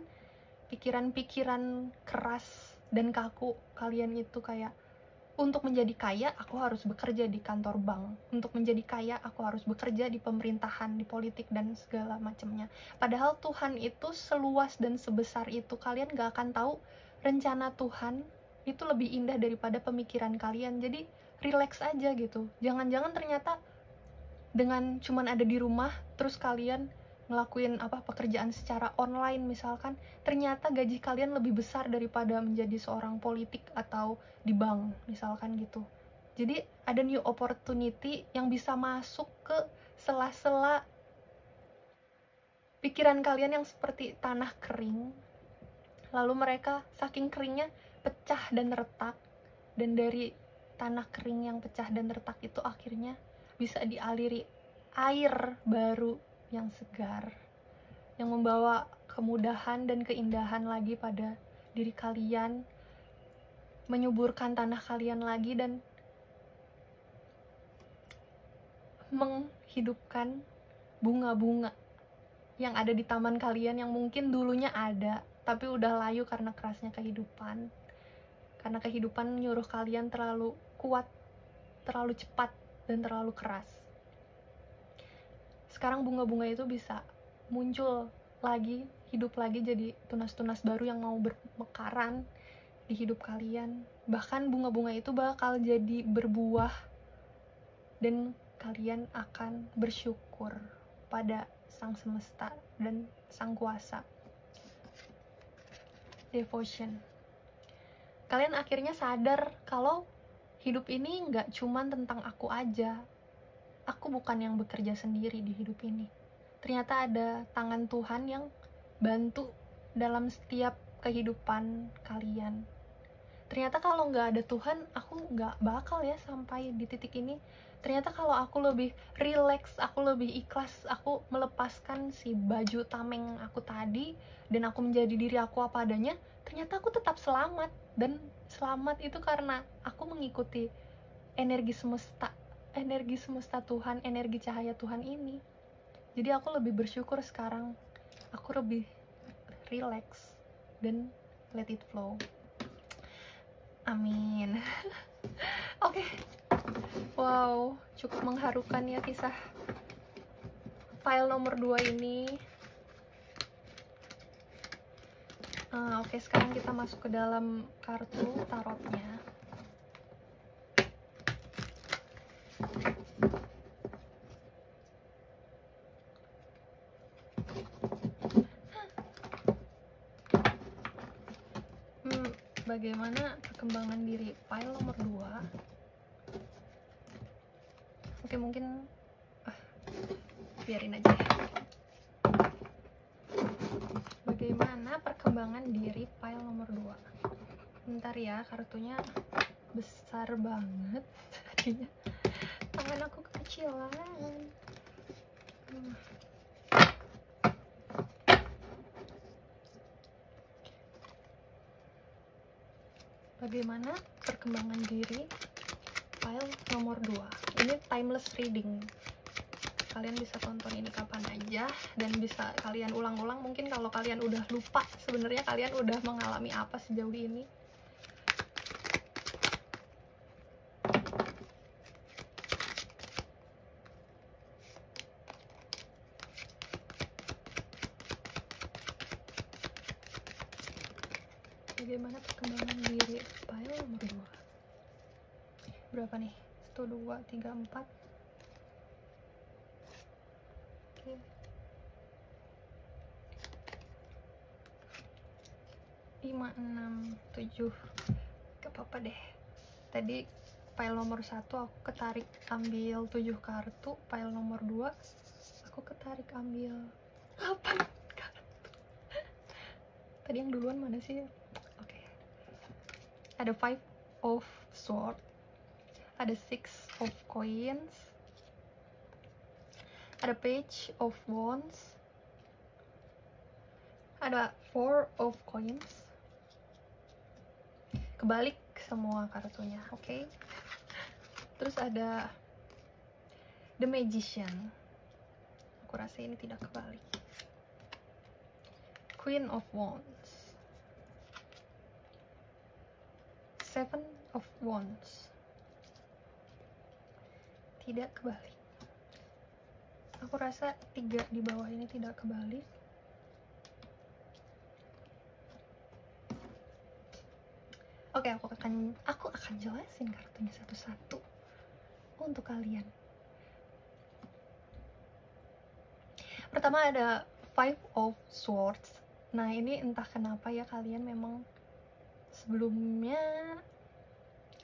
pikiran-pikiran keras dan kaku kalian itu, kayak untuk menjadi kaya aku harus bekerja di kantor bank, untuk menjadi kaya aku harus bekerja di pemerintahan, di politik dan segala macamnya. Padahal Tuhan itu seluas dan sebesar itu. Kalian gak akan tahu rencana Tuhan itu lebih indah daripada pemikiran kalian. Jadi relax aja gitu. Jangan-jangan ternyata dengan cuman ada di rumah terus kalian ngelakuin pekerjaan secara online misalkan, ternyata gaji kalian lebih besar daripada menjadi seorang politik atau di bank misalkan gitu. Jadi ada new opportunity yang bisa masuk ke sela-sela pikiran kalian yang seperti tanah kering, lalu mereka saking keringnya pecah dan retak, dan dari tanah kering yang pecah dan retak itu akhirnya bisa dialiri air baru yang segar, yang membawa kemudahan dan keindahan lagi pada diri kalian, menyuburkan tanah kalian lagi dan menghidupkan bunga-bunga yang ada di taman kalian yang mungkin dulunya ada tapi udah layu karena kerasnya kehidupan. Karena kehidupan nyuruh kalian terlalu kuat, terlalu cepat, dan terlalu keras. Sekarang bunga-bunga itu bisa muncul lagi, hidup lagi jadi tunas-tunas baru yang mau bermekaran di hidup kalian. Bahkan bunga-bunga itu bakal jadi berbuah dan kalian akan bersyukur pada Sang Semesta dan Sang Kuasa. Devotion. Kalian akhirnya sadar kalau hidup ini nggak cuman tentang aku aja. Aku bukan yang bekerja sendiri di hidup ini. Ternyata ada tangan Tuhan yang bantu dalam setiap kehidupan kalian. Ternyata kalau nggak ada Tuhan, aku nggak bakal ya sampai di titik ini. Ternyata kalau aku lebih relax, aku lebih ikhlas, aku melepaskan si baju tameng aku tadi, dan aku menjadi diri aku apa adanya, ternyata aku tetap selamat. Dan selamat itu karena aku mengikuti energi semesta Tuhan, energi cahaya Tuhan ini. Jadi aku lebih bersyukur sekarang. Aku lebih relax dan let it flow. Amin. Oke. Wow, cukup mengharukan ya kisah file nomor 2 ini. Oke, sekarang kita masuk ke dalam kartu tarotnya. Bagaimana perkembangan diri file nomor 2? Oke, mungkin biarin aja ya. Bagaimana perkembangan diri file nomor 2? Bentar ya, kartunya besar banget tadinya. Tangan aku kekecilan. Bagaimana perkembangan diri file nomor 2? Ini timeless reading. Kalian bisa tonton ini kapan aja dan bisa kalian ulang-ulang. Mungkin kalau kalian udah lupa sebenarnya kalian udah mengalami apa sejauh ini. Bagaimana perkembangan diri file nomor 2? berapa nih? 1, 2, 3, 4. Oke. 5, 6, 7. Gak apa-apa deh. Tadi pile nomor 1 aku ketarik ambil 7 kartu, pile nomor 2 aku ketarik ambil 8 kartu. Tadi yang duluan mana sih? Oke. Ada 5 of sword, ada 6 of coins, ada page of wands, ada 4 of coins. Kebalik semua kartunya, oke? Terus ada the magician. Aku rasa ini tidak kebalik. Queen of wands, 7 of wands. Tidak kebalik. Aku rasa 3 di bawah ini tidak kebalik. Oke, aku akan jelasin kartunya satu-satu untuk kalian. Pertama ada 5 of swords. Nah, ini entah kenapa ya, kalian memang sebelumnya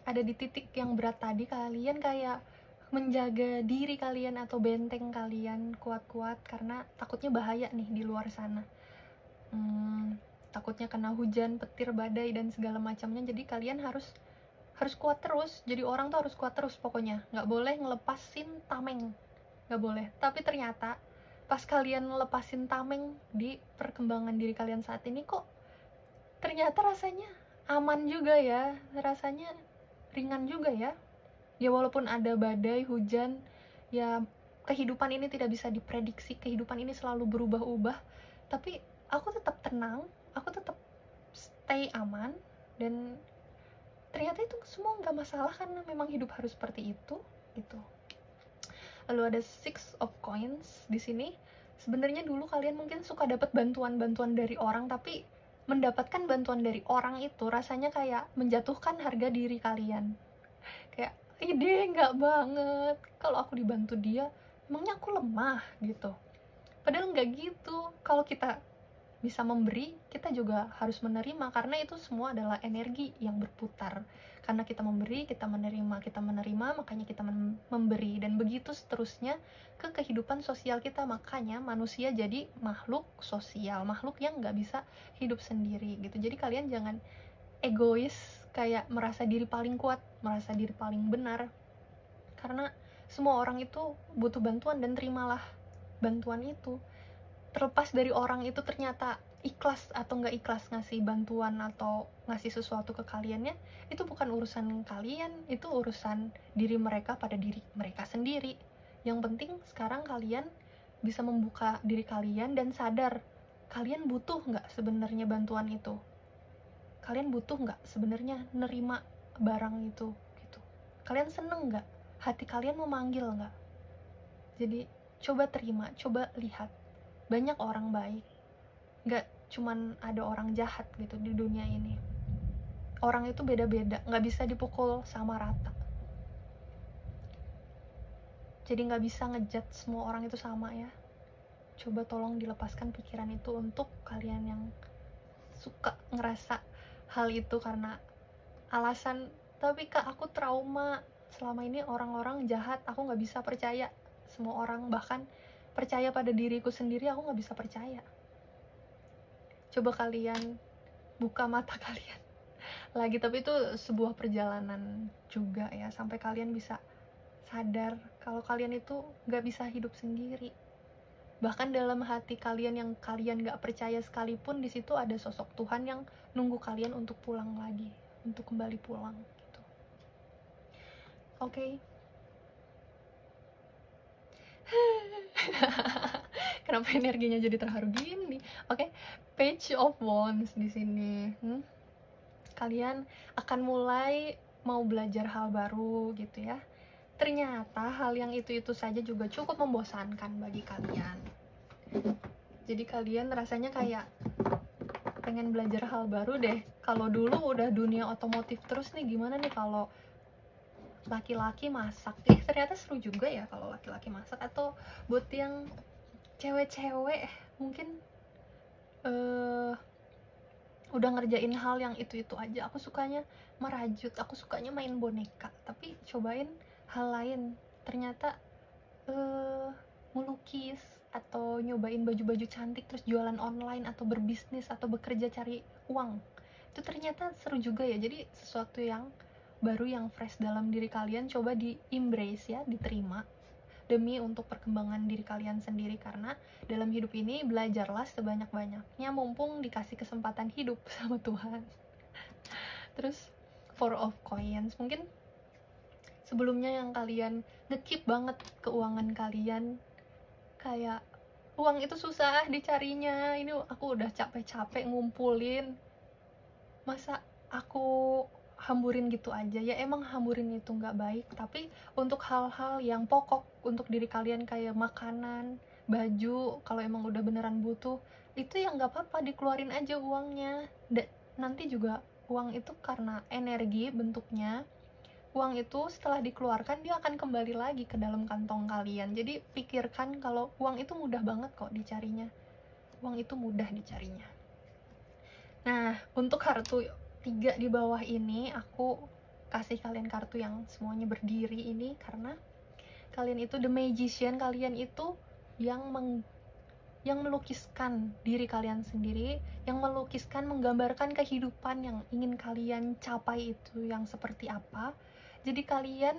ada di titik yang berat tadi. Kalian kayak menjaga diri kalian atau benteng kalian kuat-kuat karena takutnya bahaya nih di luar sana. Takutnya kena hujan, petir, badai, dan segala macamnya. Jadi kalian harus kuat terus. Jadi orang tuh harus kuat terus pokoknya. Nggak boleh ngelepasin tameng. Nggak boleh. Tapi ternyata pas kalian ngelepasin tameng di perkembangan diri kalian saat ini, kok ternyata rasanya aman juga ya. Rasanya ringan juga ya. Ya walaupun ada badai, hujan, ya kehidupan ini tidak bisa diprediksi. Kehidupan ini selalu berubah-ubah. Tapi aku tetap tenang. Aku tetap stay aman, dan ternyata itu semua nggak masalah karena memang hidup harus seperti itu gitu. Lalu ada 6 of coins di sini. Sebenarnya dulu kalian mungkin suka dapat bantuan dari orang, tapi mendapatkan bantuan dari orang itu rasanya kayak menjatuhkan harga diri kalian. Kayak ide nggak banget, kalau aku dibantu dia emangnya aku lemah gitu. Padahal nggak gitu. Kalau kita bisa memberi, kita juga harus menerima, karena itu semua adalah energi yang berputar. Karena kita memberi, kita menerima, makanya kita memberi, dan begitu seterusnya ke kehidupan sosial kita. Makanya manusia jadi makhluk sosial, makhluk yang nggak bisa hidup sendiri gitu. Jadi kalian jangan egois, kayak merasa diri paling kuat, merasa diri paling benar, karena semua orang itu butuh bantuan, dan terimalah bantuan itu. Terlepas dari orang itu ternyata ikhlas atau nggak ikhlas ngasih bantuan atau ngasih sesuatu ke kaliannya, itu bukan urusan kalian, itu urusan diri mereka pada diri mereka sendiri. Yang penting sekarang kalian bisa membuka diri kalian dan sadar kalian butuh nggak sebenarnya bantuan itu, kalian butuh nggak sebenarnya nerima barang itu gitu. Kalian seneng nggak, hati kalian memanggil nggak. Jadi coba terima, coba lihat. Banyak orang baik, nggak cuman ada orang jahat gitu di dunia ini. Orang itu beda-beda, nggak bisa dipukul sama rata. Jadi nggak bisa ngejudge semua orang itu sama ya. Coba tolong dilepaskan pikiran itu untuk kalian yang suka ngerasa hal itu karena alasan, tapi kak aku trauma, selama ini orang-orang jahat, aku nggak bisa percaya semua orang, bahkan percaya pada diriku sendiri aku nggak bisa percaya. Coba kalian buka mata kalian lagi, tapi itu sebuah perjalanan juga ya, sampai kalian bisa sadar kalau kalian itu nggak bisa hidup sendiri. Bahkan dalam hati kalian yang kalian nggak percaya sekalipun, di situ ada sosok Tuhan yang nunggu kalian untuk pulang lagi, untuk kembali pulang gitu. Oke. Kenapa energinya jadi terharu gini? Oke, Page of Wands di sini. Kalian akan mulai mau belajar hal baru gitu ya. Ternyata hal yang itu saja juga cukup membosankan bagi kalian. Jadi kalian rasanya kayak pengen belajar hal baru deh. Kalau dulu udah dunia otomotif terus nih, gimana nih kalau laki-laki masak, ternyata seru juga ya kalau laki-laki masak. Atau buat yang cewek-cewek mungkin udah ngerjain hal yang itu-itu aja. Aku sukanya merajut, aku sukanya main boneka, tapi cobain hal lain. Ternyata melukis atau nyobain baju-baju cantik terus jualan online, atau berbisnis atau bekerja cari uang, itu ternyata seru juga ya. Jadi sesuatu yang baru, yang fresh dalam diri kalian, coba di embrace ya, diterima demi untuk perkembangan diri kalian sendiri. Karena dalam hidup ini belajarlah sebanyak-banyaknya mumpung dikasih kesempatan hidup sama Tuhan. Terus 4 of Coins, mungkin sebelumnya yang kalian nge-keep banget keuangan kalian, kayak uang itu susah dicarinya, ini aku udah capek-capek ngumpulin, masa aku hamburin gitu aja ya. Emang hamburin itu nggak baik, tapi untuk hal-hal yang pokok untuk diri kalian kayak makanan, baju, kalau emang udah beneran butuh, itu ya nggak apa-apa, dikeluarin aja uangnya. Nanti juga uang itu karena energi bentuknya, uang itu setelah dikeluarkan dia akan kembali lagi ke dalam kantong kalian. Jadi pikirkan kalau uang itu mudah banget kok dicarinya, uang itu mudah dicarinya. Nah, untuk kartu 3 di bawah ini, aku kasih kalian kartu yang semuanya berdiri ini karena kalian itu the magician. Kalian itu yang melukiskan diri kalian sendiri, yang melukiskan, menggambarkan kehidupan yang ingin kalian capai itu yang seperti apa. Jadi kalian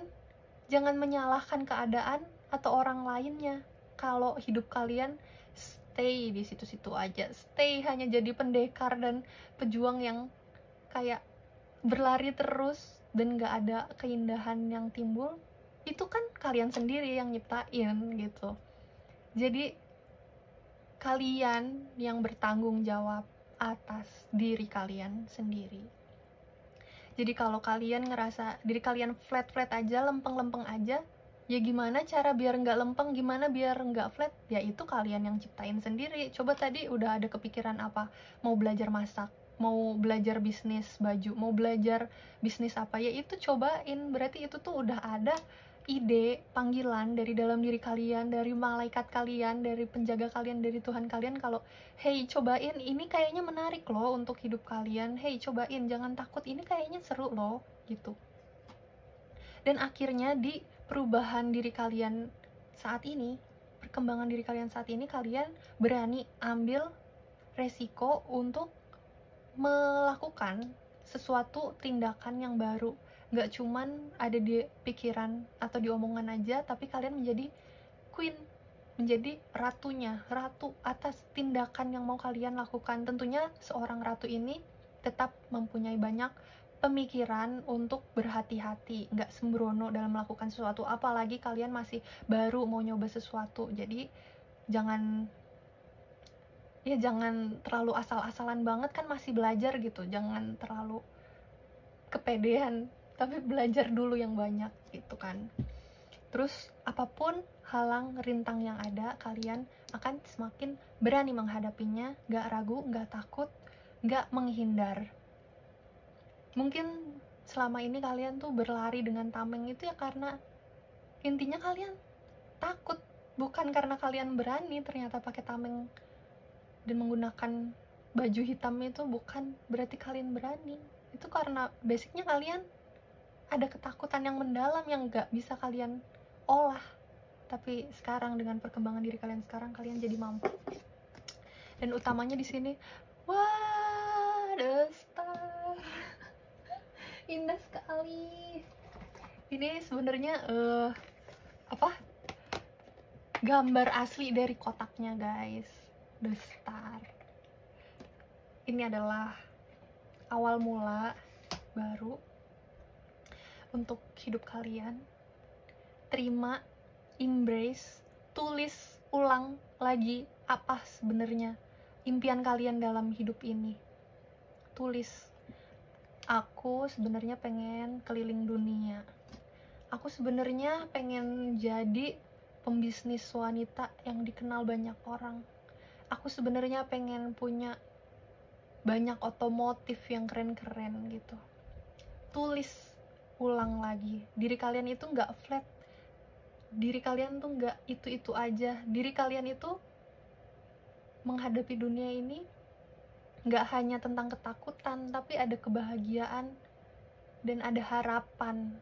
jangan menyalahkan keadaan atau orang lainnya kalau hidup kalian stay di situ-situ aja, stay hanya jadi pendekar dan pejuang yang kayak berlari terus dan gak ada keindahan yang timbul. Itu kan kalian sendiri yang nyiptain gitu. Jadi kalian yang bertanggung jawab atas diri kalian sendiri. Jadi kalau kalian ngerasa diri kalian flat-flat aja, lempeng-lempeng aja, ya gimana cara biar nggak lempeng, gimana biar nggak flat, ya itu kalian yang ciptain sendiri. Coba tadi udah ada kepikiran apa, mau belajar masak, mau belajar bisnis baju, mau belajar bisnis apa, ya itu cobain. Berarti itu tuh udah ada ide, panggilan dari dalam diri kalian, dari malaikat kalian, dari penjaga kalian, dari Tuhan kalian, kalau hey cobain, ini kayaknya menarik loh untuk hidup kalian, hey cobain, jangan takut, ini kayaknya seru loh gitu. Dan akhirnya di perubahan diri kalian saat ini, perkembangan diri kalian saat ini, kalian berani ambil resiko untuk melakukan sesuatu tindakan yang baru. Nggak cuman ada di pikiran atau di omongan aja, tapi kalian menjadi queen, menjadi ratu atas tindakan yang mau kalian lakukan. Tentunya seorang ratu ini tetap mempunyai banyak pemikiran untuk berhati-hati, nggak sembrono dalam melakukan sesuatu, apalagi kalian masih baru mau nyoba sesuatu. Jadi jangan terlalu asal-asalan banget, kan masih belajar gitu, jangan terlalu kepedean, tapi belajar dulu yang banyak gitu kan. Terus apapun halang rintang yang ada, kalian akan semakin berani menghadapinya, gak ragu, gak takut, gak menghindar. Mungkin selama ini kalian tuh berlari dengan tameng itu ya karena intinya kalian takut, bukan karena kalian berani. Ternyata pakai tameng dan menggunakan baju hitam itu bukan berarti kalian berani, itu karena basicnya kalian ada ketakutan yang mendalam yang gak bisa kalian olah. Tapi sekarang dengan perkembangan diri kalian sekarang, kalian jadi mampu. Dan utamanya di sini, wah, the star, indah sekali. Ini sebenarnya gambar asli dari kotaknya guys, the star. Ini adalah awal mula baru untuk hidup kalian. Terima, embrace, tulis ulang lagi apa sebenarnya impian kalian dalam hidup ini. Tulis, aku sebenarnya pengen keliling dunia, aku sebenarnya pengen jadi pembisnis wanita yang dikenal banyak orang, aku sebenarnya pengen punya banyak otomotif yang keren-keren gitu. Tulis ulang lagi. Diri kalian itu nggak flat, diri kalian tuh nggak itu aja. Diri kalian itu menghadapi dunia ini nggak hanya tentang ketakutan, tapi ada kebahagiaan dan ada harapan.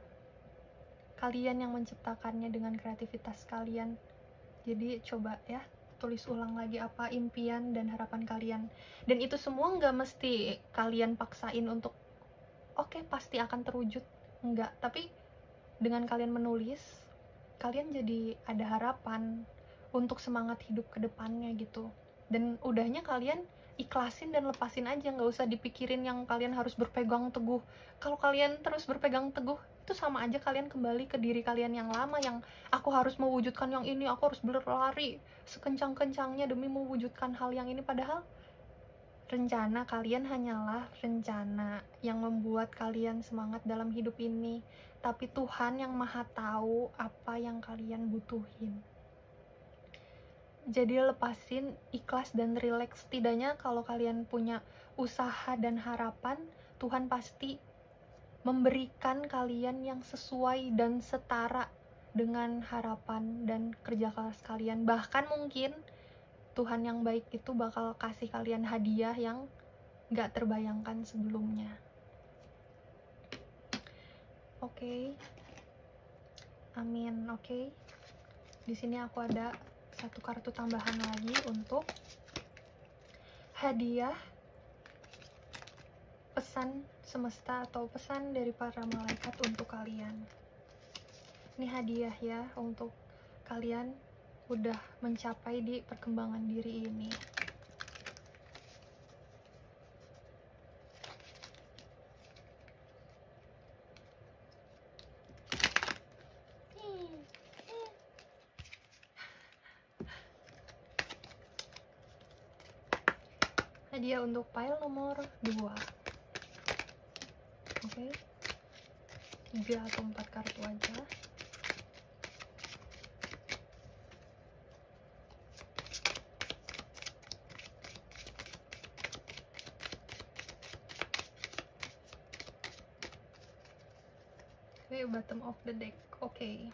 Kalian yang menciptakannya dengan kreativitas kalian. Jadi coba ya, tulis ulang lagi apa impian dan harapan kalian. Dan itu semua nggak mesti kalian paksain untuk oke, pasti akan terwujud. Enggak, tapi dengan kalian menulis, kalian jadi ada harapan untuk semangat hidup ke depannya gitu. Dan udahnya kalian ikhlasin dan lepasin aja, nggak usah dipikirin yang kalian harus berpegang teguh. Kalau kalian terus berpegang teguh, itu sama aja kalian kembali ke diri kalian yang lama, yang aku harus mewujudkan yang ini, aku harus berlari sekencang-kencangnya demi mewujudkan hal yang ini. Padahal rencana kalian hanyalah rencana yang membuat kalian semangat dalam hidup ini, tapi Tuhan yang Maha tahu apa yang kalian butuhin. Jadi lepasin, ikhlas dan rileks. Setidaknya kalau kalian punya usaha dan harapan, Tuhan pasti memberikan kalian yang sesuai dan setara dengan harapan dan kerja keras kalian. Bahkan mungkin Tuhan yang baik itu bakal kasih kalian hadiah yang gak terbayangkan sebelumnya. Oke. Amin. Oke. Di sini aku ada satu kartu tambahan lagi untuk hadiah pesan semesta atau pesan dari para malaikat untuk kalian. Ini hadiah ya untuk kalian udah mencapai di perkembangan diri ini. Hadiah untuk pile nomor 2. Oke. 3 atau 4 kartu aja. Oke, bottom of the deck. Oke.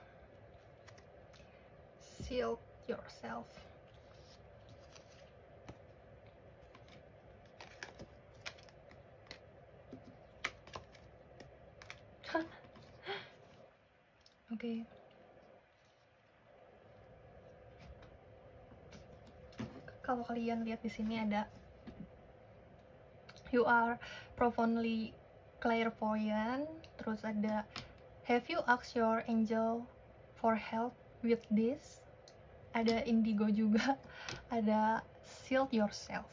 Shield yourself. Oke. Kalau kalian lihat di sini ada you are profoundly clairvoyant, terus ada have you asked your angel for help with this, ada indigo juga, ada shield yourself.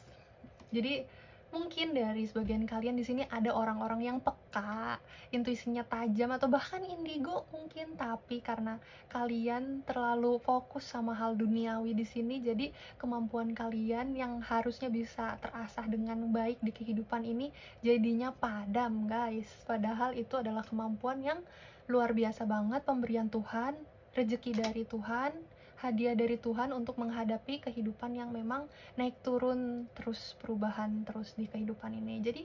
Jadi mungkin dari sebagian kalian di sini ada orang-orang yang peka, intuisinya tajam, atau bahkan indigo mungkin, tapi karena kalian terlalu fokus sama hal duniawi di sini, jadi kemampuan kalian yang harusnya bisa terasah dengan baik di kehidupan ini jadinya padam, guys. Padahal itu adalah kemampuan yang luar biasa banget, pemberian Tuhan, rezeki dari Tuhan, hadiah dari Tuhan untuk menghadapi kehidupan yang memang naik turun terus, perubahan terus di kehidupan ini. Jadi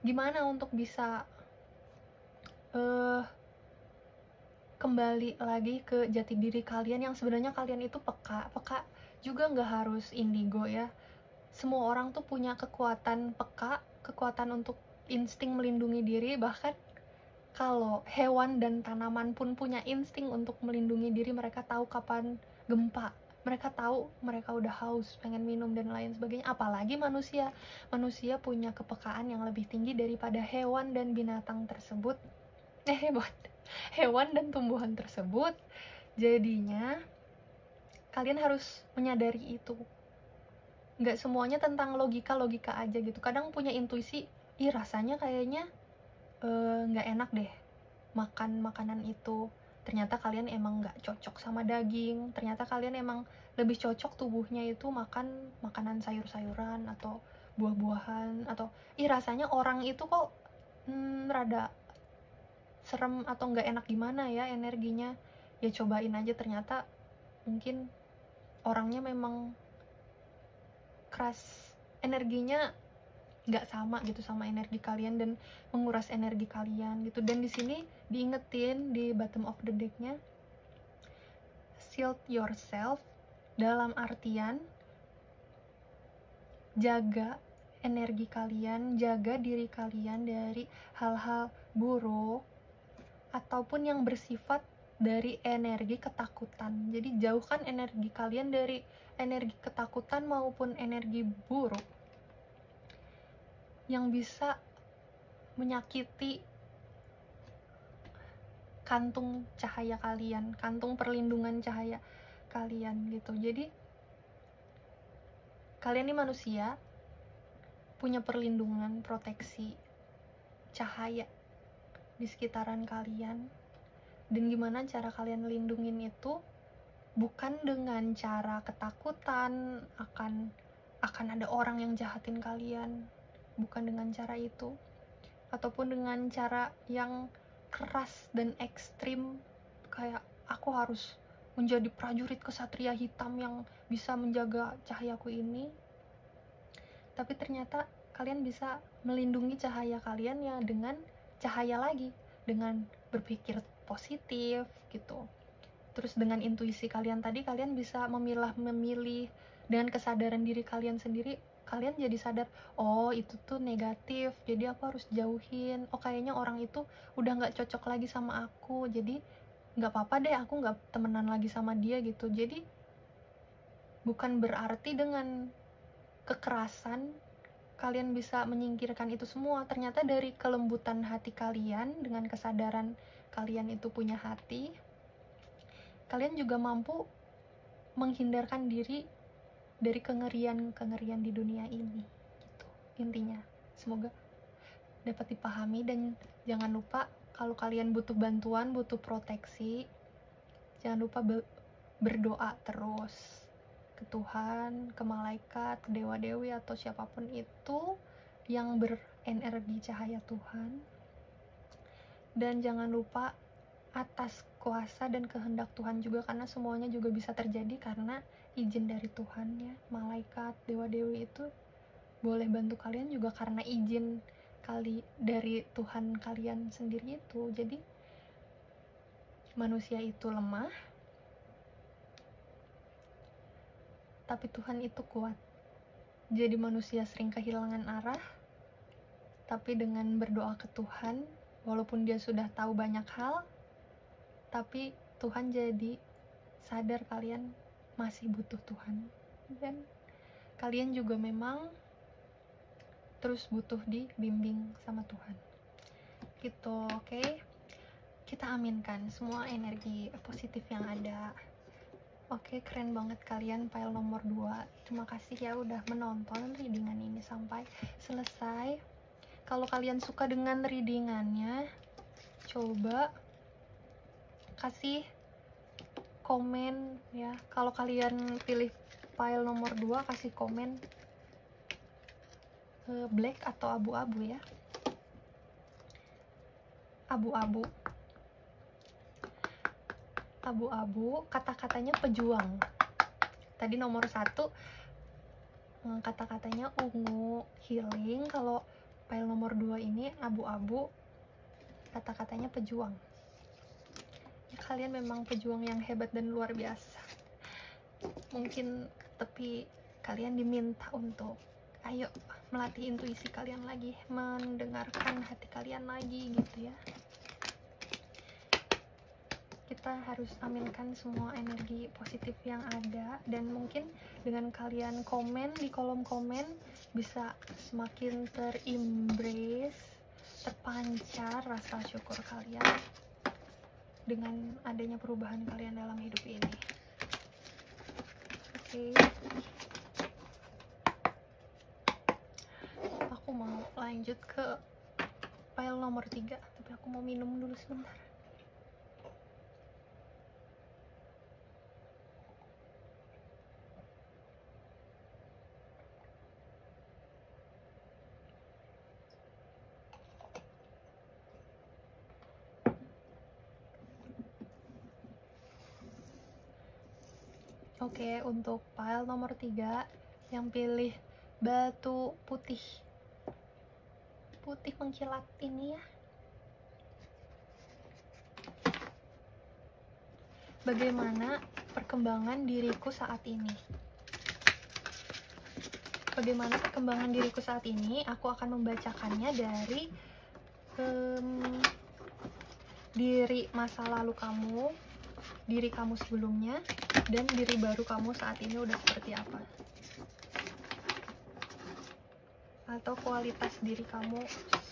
gimana untuk bisa kembali lagi ke jati diri kalian yang sebenarnya kalian itu peka juga nggak harus indigo ya. Semua orang tuh punya kekuatan peka, kekuatan untuk insting melindungi diri. Bahkan kalau hewan dan tanaman pun punya insting untuk melindungi diri, mereka tahu kapan gempa, mereka tahu mereka udah haus, pengen minum dan lain sebagainya. Apalagi manusia punya kepekaan yang lebih tinggi daripada hewan dan binatang tersebut, hewan dan tumbuhan tersebut. Jadinya kalian harus menyadari itu. Nggak semuanya tentang logika aja gitu. Kadang punya intuisi, ih rasanya kayaknya nggak enak deh makan makanan itu, ternyata kalian emang nggak cocok sama daging, ternyata kalian emang lebih cocok tubuhnya itu makan makanan sayur-sayuran atau buah-buahan, atau ih rasanya orang itu kok rada serem atau nggak enak gimana ya energinya, ya cobain aja, ternyata mungkin orangnya memang keras energinya, nggak sama gitu sama energi kalian dan menguras energi kalian gitu. Dan di sini diingetin di bottom of the decknya, shield yourself, dalam artian jaga energi kalian, jaga diri kalian dari hal-hal buruk ataupun yang bersifat dari energi ketakutan. Jadi jauhkan energi kalian dari energi ketakutan maupun energi buruk yang bisa menyakiti kantung cahaya kalian, kantung perlindungan cahaya kalian gitu. Jadi kalian ini manusia, punya perlindungan, proteksi cahaya di sekitaran kalian. Dan gimana cara kalian lindungin itu? Bukan dengan cara ketakutan akan ada orang yang jahatin kalian, bukan dengan cara itu, ataupun dengan cara yang keras dan ekstrim kayak aku harus menjadi prajurit kesatria hitam yang bisa menjaga cahayaku ini. Tapi ternyata kalian bisa melindungi cahaya kalian ya dengan cahaya lagi, dengan berpikir positif gitu. Terus dengan intuisi kalian tadi, kalian bisa memilih dengan kesadaran diri kalian sendiri. Kalian jadi sadar, oh itu tuh negatif, jadi aku harus jauhin. Oh kayaknya orang itu udah nggak cocok lagi sama aku, jadi nggak apa-apa deh, aku nggak temenan lagi sama dia gitu. Jadi bukan berarti dengan kekerasan kalian bisa menyingkirkan itu semua. Ternyata dari kelembutan hati kalian, dengan kesadaran kalian itu punya hati, kalian juga mampu menghindarkan diri dari kengerian-kengerian di dunia ini gitu. Intinya semoga dapat dipahami, dan jangan lupa kalau kalian butuh bantuan, butuh proteksi, jangan lupa berdoa terus ke Tuhan, ke malaikat, ke dewa-dewi atau siapapun itu yang berenergi cahaya Tuhan. Dan jangan lupa atas kuasa dan kehendak Tuhan juga, karena semuanya juga bisa terjadi karena izin dari Tuhan ya. Malaikat, dewa-dewi itu boleh bantu kalian juga karena izin dari Tuhan kalian sendiri itu. Jadi manusia itu lemah, tapi Tuhan itu kuat. Jadi manusia sering kehilangan arah, tapi dengan berdoa ke Tuhan, walaupun dia sudah tahu banyak hal, tapi Tuhan jadi sadar kalian masih butuh Tuhan, dan kalian juga memang terus butuh dibimbing sama Tuhan gitu. Oke? Kita aminkan semua energi positif yang ada. Oke, keren banget kalian pile nomor 2. Terima kasih ya udah menonton readingan ini sampai selesai. Kalau kalian suka dengan readingannya, coba kasih komen ya. Kalau kalian pilih file nomor 2, kasih komen black atau abu-abu ya. Abu-abu, kata-katanya pejuang. Tadi nomor 1 kata-katanya ungu, healing. Kalau file nomor 2 ini abu-abu, kata-katanya pejuang. Kalian memang pejuang yang hebat dan luar biasa. Mungkin tapi kalian diminta untuk ayo melatih intuisi kalian lagi, mendengarkan hati kalian lagi gitu ya. Kita harus aminkan semua energi positif yang ada, dan mungkin dengan kalian komen di kolom komen bisa semakin terpancar rasa syukur kalian dengan adanya perubahan kalian dalam hidup ini. Oke. Aku mau lanjut ke file nomor 3, tapi aku mau minum dulu sebentar. Oke, untuk file nomor 3 yang pilih batu putih, putih mengkilat ini ya. Bagaimana perkembangan diriku saat ini? Bagaimana perkembangan diriku saat ini? Aku akan membacakannya dari diri masa lalu kamu, diri kamu sebelumnya, dan diri baru kamu saat ini udah seperti apa, atau kualitas diri kamu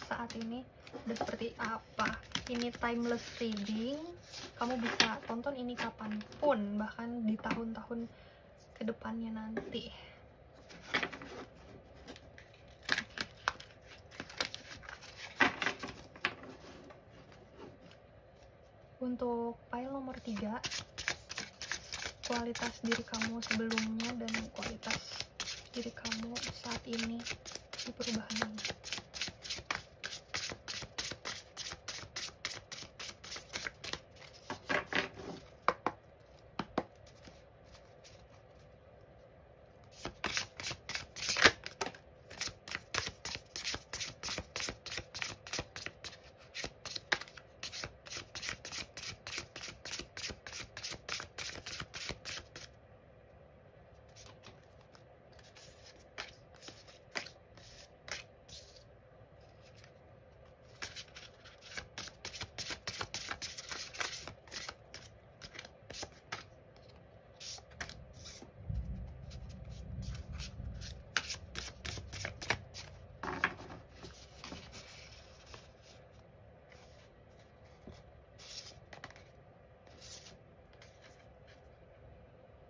saat ini udah seperti apa. Ini timeless reading, kamu bisa tonton ini kapanpun, bahkan di tahun-tahun kedepannya nanti. Untuk file nomor 3, kualitas diri kamu sebelumnya dan kualitas diri kamu saat ini di perubahan ini.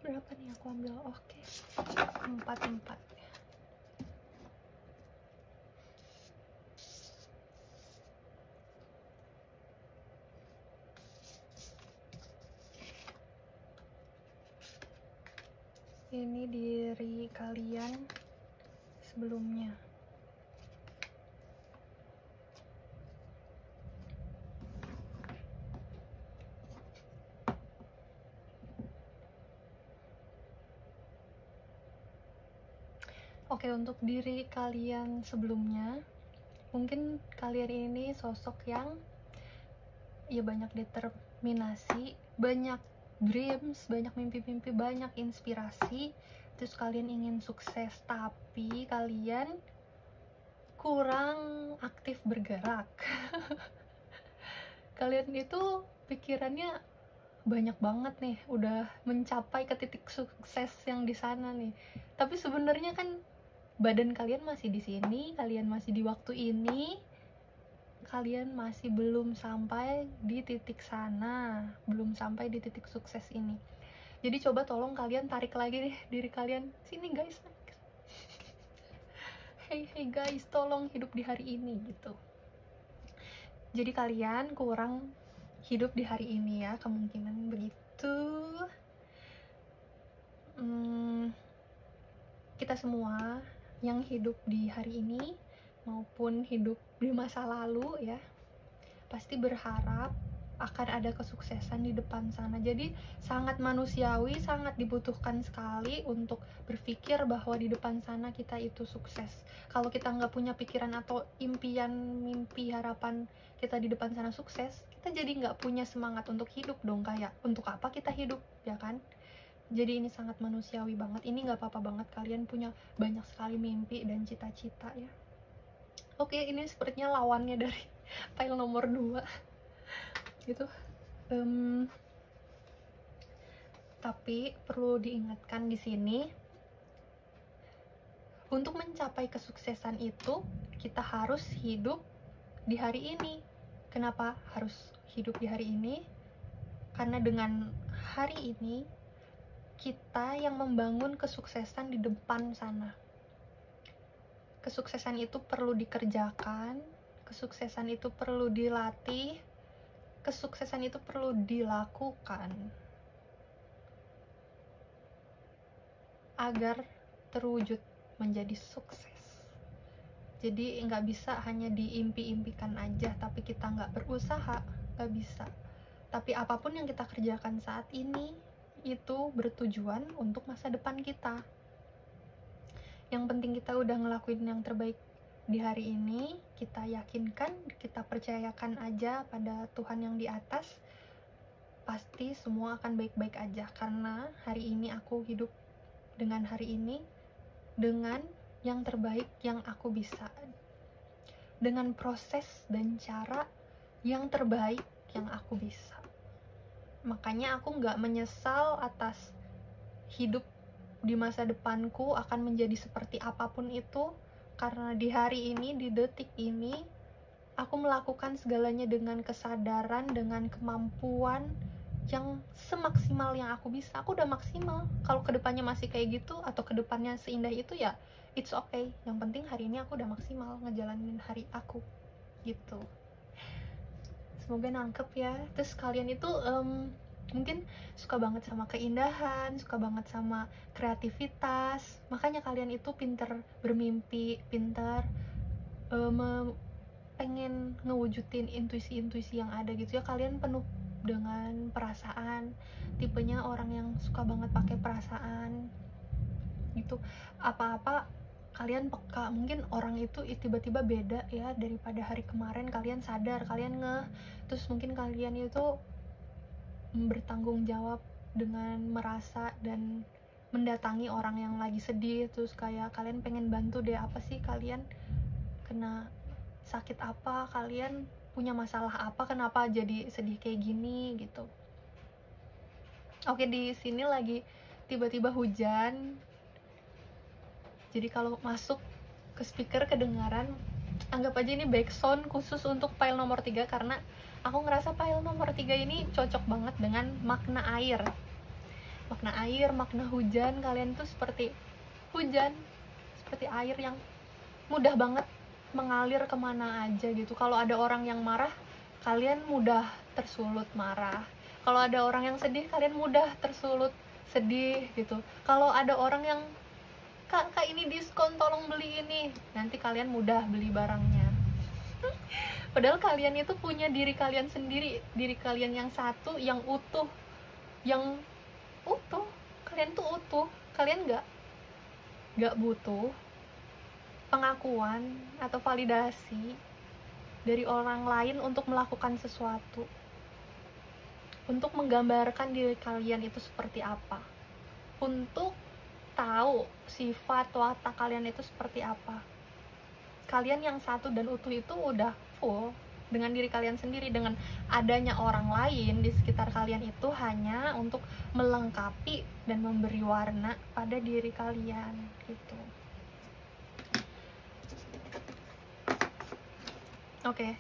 Berapa nih aku ambil? Oke, 4. Ini diri kalian sebelumnya. Oke, untuk diri kalian sebelumnya, mungkin kalian ini sosok yang ya banyak determinasi, banyak dreams, banyak mimpi-mimpi, banyak inspirasi, terus kalian ingin sukses, tapi kalian kurang aktif bergerak. Kalian itu pikirannya banyak banget nih, udah mencapai ke titik sukses yang di sana nih, tapi sebenarnya kan badan kalian masih di sini, kalian masih di waktu ini, kalian masih belum sampai di titik sana, belum sampai di titik sukses ini. Jadi coba tolong kalian tarik lagi deh diri kalian, sini guys, hey guys, tolong hidup di hari ini gitu. Jadi kalian kurang hidup di hari ini ya, kemungkinan begitu. Kita semua yang hidup di hari ini maupun hidup di masa lalu ya, pasti berharap akan ada kesuksesan di depan sana. Jadi sangat manusiawi, sangat dibutuhkan sekali untuk berpikir bahwa di depan sana kita itu sukses. Kalau kita nggak punya pikiran atau impian, mimpi, harapan kita di depan sana sukses, kita jadi nggak punya semangat untuk hidup dong. Kayak untuk apa kita hidup, ya kan? Jadi ini sangat manusiawi banget. Ini nggak apa-apa banget kalian punya banyak sekali mimpi dan cita-cita ya. Oke, ini sepertinya lawannya dari file nomor 2 gitu. Tapi perlu diingatkan di sini, untuk mencapai kesuksesan itu kita harus hidup di hari ini. Kenapa harus hidup di hari ini? Karena dengan hari ini kita yang membangun kesuksesan di depan sana. Kesuksesan itu perlu dikerjakan, kesuksesan itu perlu dilatih, kesuksesan itu perlu dilakukan agar terwujud menjadi sukses. Jadi nggak bisa hanya diimpi-impikan aja tapi kita nggak berusaha, nggak bisa. Tapi apapun yang kita kerjakan saat ini itu bertujuan untuk masa depan kita. Yang penting kita udah ngelakuin yang terbaik di hari ini kita yakinkan, kita percayakan aja pada Tuhan yang di atas, pasti semua akan baik-baik aja. Karena hari ini aku hidup dengan hari ini, dengan yang terbaik yang aku bisa, dengan proses dan cara yang terbaik yang aku bisa. Makanya aku nggak menyesal atas hidup di masa depanku akan menjadi seperti apapun itu, karena di hari ini, di detik ini, aku melakukan segalanya dengan kesadaran, dengan kemampuan yang semaksimal yang aku bisa. Aku udah maksimal. Kalau kedepannya masih kayak gitu atau kedepannya seindah itu, ya it's okay. Yang penting hari ini aku udah maksimal ngejalanin hari aku gitu. Semoga nangkep ya. Terus kalian itu mungkin suka banget sama keindahan, suka banget sama kreativitas, makanya kalian itu pinter bermimpi, pinter pengen ngewujudin intuisi-intuisi yang ada gitu ya. Kalian penuh dengan perasaan, tipenya orang yang suka banget pakai perasaan gitu. Apa-apa kalian peka. Mungkin orang itu tiba-tiba beda ya daripada hari kemarin, kalian sadar, kalian ngeh. Terus mungkin kalian itu bertanggung jawab dengan merasa dan mendatangi orang yang lagi sedih. Terus kayak kalian pengen bantu deh, apa sih kalian kena sakit apa, kalian punya masalah apa, kenapa jadi sedih kayak gini gitu. Oke, di sini lagi tiba-tiba hujan, jadi kalau masuk ke speaker kedengaran, anggap aja ini backsound khusus untuk file nomor 3, karena aku ngerasa file nomor 3 ini cocok banget dengan makna air. Makna air, makna hujan, kalian tuh seperti hujan, seperti air yang mudah banget mengalir kemana aja gitu. Kalau ada orang yang marah, kalian mudah tersulut marah. Kalau ada orang yang sedih, kalian mudah tersulut sedih gitu. Kalau ada orang yang kak ini diskon, tolong beli ini, nanti kalian mudah beli barangnya. Padahal kalian itu punya diri kalian sendiri, diri kalian yang satu, yang utuh, kalian tuh utuh. Kalian nggak butuh pengakuan atau validasi dari orang lain untuk melakukan sesuatu, untuk menggambarkan diri kalian itu seperti apa, untuk tahu sifat watak kalian itu seperti apa. Kalian yang satu dan utuh itu udah full dengan diri kalian sendiri. Dengan adanya orang lain di sekitar kalian itu hanya untuk melengkapi dan memberi warna pada diri kalian gitu. Oke,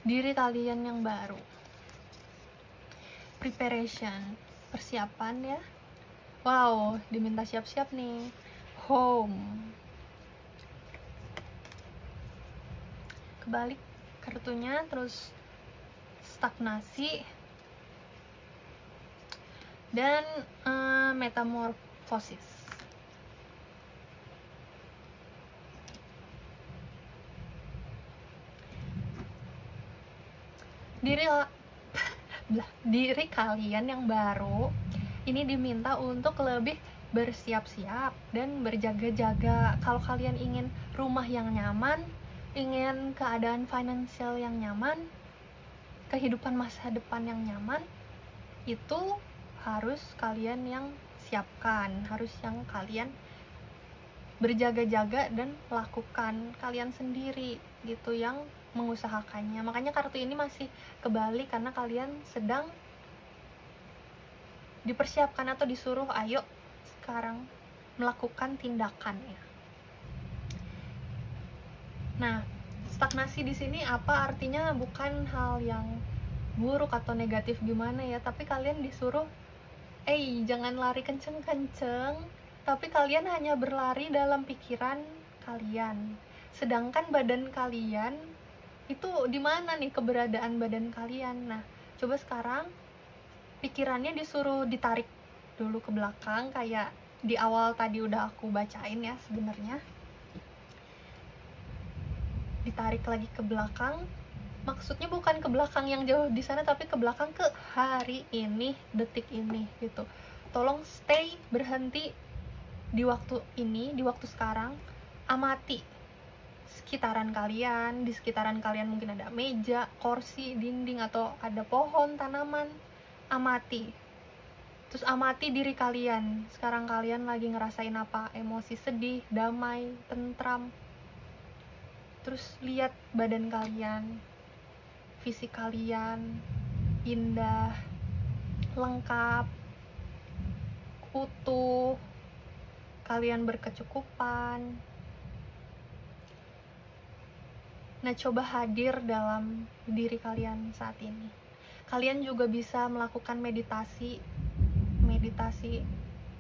diri kalian yang baru, preparation, persiapan ya. Wow, diminta siap-siap nih. Home. Kebalik kartunya, terus stagnasi dan metamorfosis. Diri kalian yang baru ini diminta untuk lebih bersiap-siap dan berjaga-jaga. Kalau kalian ingin rumah yang nyaman, ingin keadaan finansial yang nyaman, kehidupan masa depan yang nyaman, itu harus kalian yang siapkan, harus yang kalian berjaga-jaga dan lakukan kalian sendiri gitu yang mengusahakannya. Makanya kartu ini masih kebalik karena kalian sedang dipersiapkan atau disuruh ayo sekarang melakukan tindakannya. Nah, stagnasi di sini apa artinya? Bukan hal yang buruk atau negatif gimana ya, tapi kalian disuruh jangan lari kenceng-kenceng, tapi kalian hanya berlari dalam pikiran kalian. Sedangkan badan kalian itu di mana nih keberadaan badan kalian? Nah, coba sekarang pikirannya disuruh ditarik dulu ke belakang, kayak di awal tadi udah aku bacain ya sebenarnya. Ditarik lagi ke belakang, maksudnya bukan ke belakang yang jauh di sana, tapi ke belakang ke hari ini, detik ini gitu. Tolong stay, berhenti di waktu ini, di waktu sekarang, amati sekitaran kalian. Di sekitaran kalian mungkin ada meja, kursi, dinding, atau ada pohon, tanaman. Amati. Terus amati diri kalian. Sekarang kalian lagi ngerasain apa? Emosi sedih, damai, tentram. Terus lihat badan kalian, fisik kalian indah, lengkap, utuh, kalian berkecukupan. Nah, coba hadir dalam diri kalian saat ini. Kalian juga bisa melakukan meditasi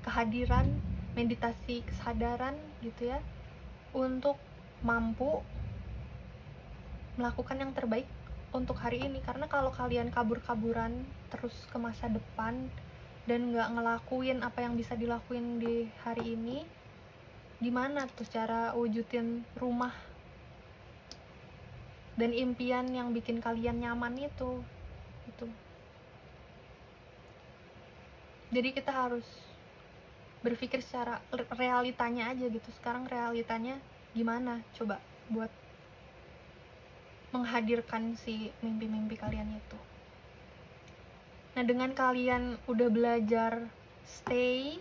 kehadiran, meditasi kesadaran gitu ya, untuk mampu melakukan yang terbaik untuk hari ini. Karena kalau kalian kabur-kaburan terus ke masa depan dan nggak ngelakuin apa yang bisa dilakuin di hari ini, gimana tuh cara wujudin rumah dan impian yang bikin kalian nyaman itu. Jadi kita harus berpikir secara realitanya aja gitu. Sekarang realitanya gimana coba buat menghadirkan si mimpi-mimpi kalian itu. Nah, dengan kalian udah belajar stay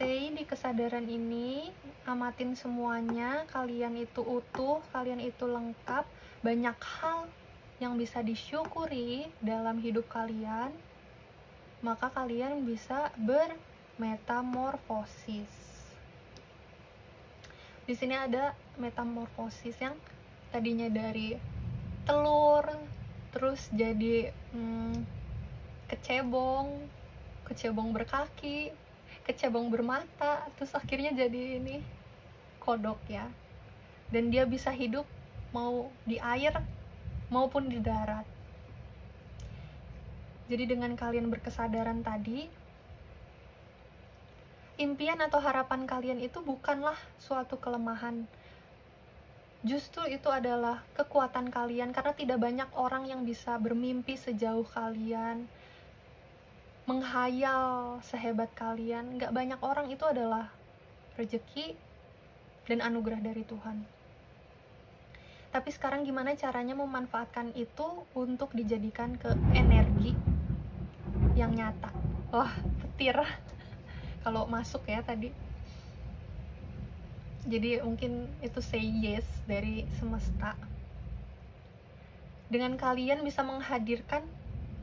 di kesadaran ini, amatin semuanya, kalian itu utuh, kalian itu lengkap, banyak hal yang bisa disyukuri dalam hidup kalian, maka kalian bisa bermetamorfosis. Di sini ada metamorfosis yang tadinya dari telur terus jadi kecebong berkaki, kecebong bermata, terus akhirnya jadi ini kodok ya. Dan dia bisa hidup mau di air maupun di darat. Jadi dengan kalian berkesadaran tadi, impian atau harapan kalian itu bukanlah suatu kelemahan. Justru itu adalah kekuatan kalian, karena tidak banyak orang yang bisa bermimpi sejauh kalian, menghayal sehebat kalian. Gak banyak orang. Itu adalah rezeki dan anugerah dari Tuhan. Tapi sekarang gimana caranya memanfaatkan itu untuk dijadikan ke energi yang nyata. Wah, petir kalau masuk ya tadi. Jadi mungkin itu say yes dari semesta. Dengan kalian bisa menghadirkan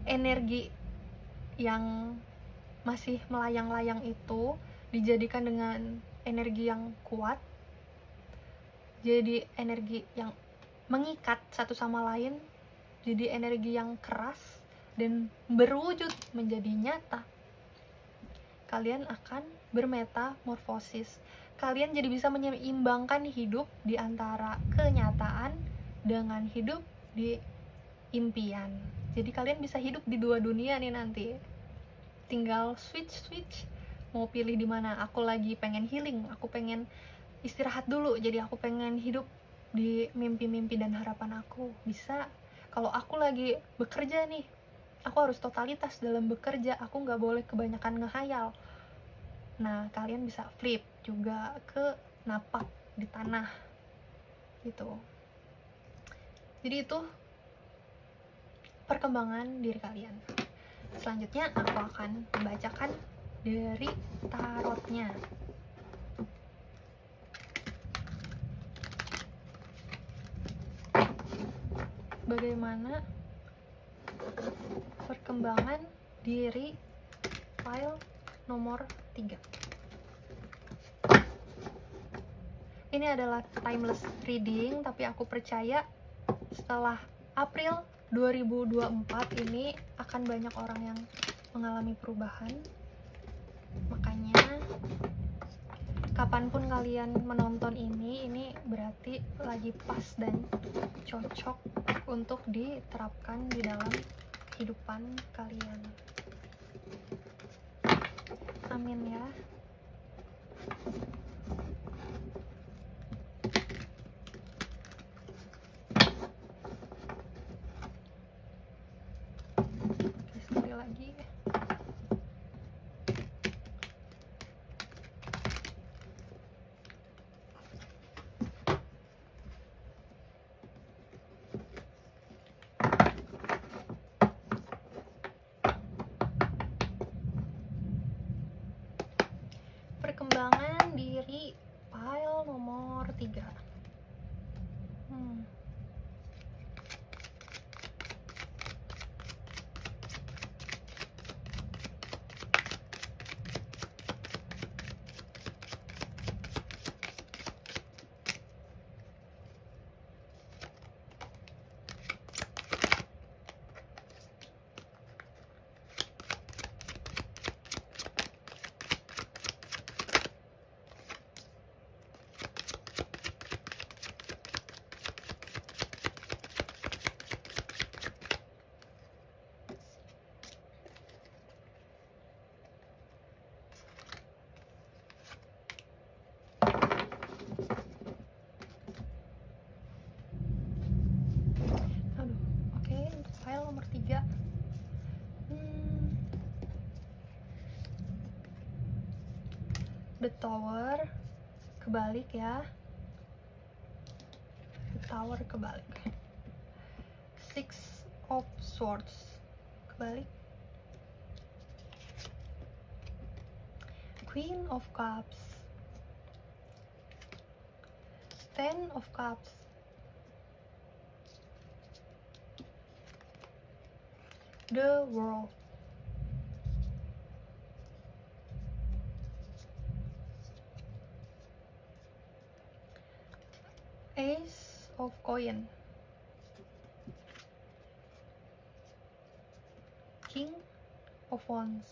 energi yang masih melayang-layang itu, dijadikan dengan energi yang kuat, jadi energi yang mengikat satu sama lain, jadi energi yang keras dan berwujud menjadi nyata. Kalian akan bermetamorfosis. Kalian jadi bisa menyeimbangkan hidup di antara kenyataan dengan hidup di impian. Jadi kalian bisa hidup di dua dunia nih nanti. Tinggal switch mau pilih di mana. Aku lagi pengen healing, aku pengen istirahat dulu, jadi aku pengen hidup di mimpi-mimpi dan harapan aku. Bisa. Kalau aku lagi bekerja nih, aku harus totalitas dalam bekerja, aku nggak boleh kebanyakan ngehayal. Nah, kalian bisa flip juga ke napak di tanah gitu. Jadi itu perkembangan diri kalian. Selanjutnya aku akan membacakan dari tarotnya. Bagaimana perkembangan diri file nomor 3. Ini adalah timeless reading, tapi aku percaya setelah April 2024 ini akan banyak orang yang mengalami perubahan. Makanya kapanpun kalian menonton ini berarti lagi pas dan cocok untuk diterapkan di dalam kehidupan kalian. Amin ya. Oke, sekali lagi. file nomor 3. File nomor 3. The Tower kebalik ya. The Tower kebalik. Six of Swords kebalik. Queen of Cups. Ten of Cups. The World. Ace of Coin. King of Wands.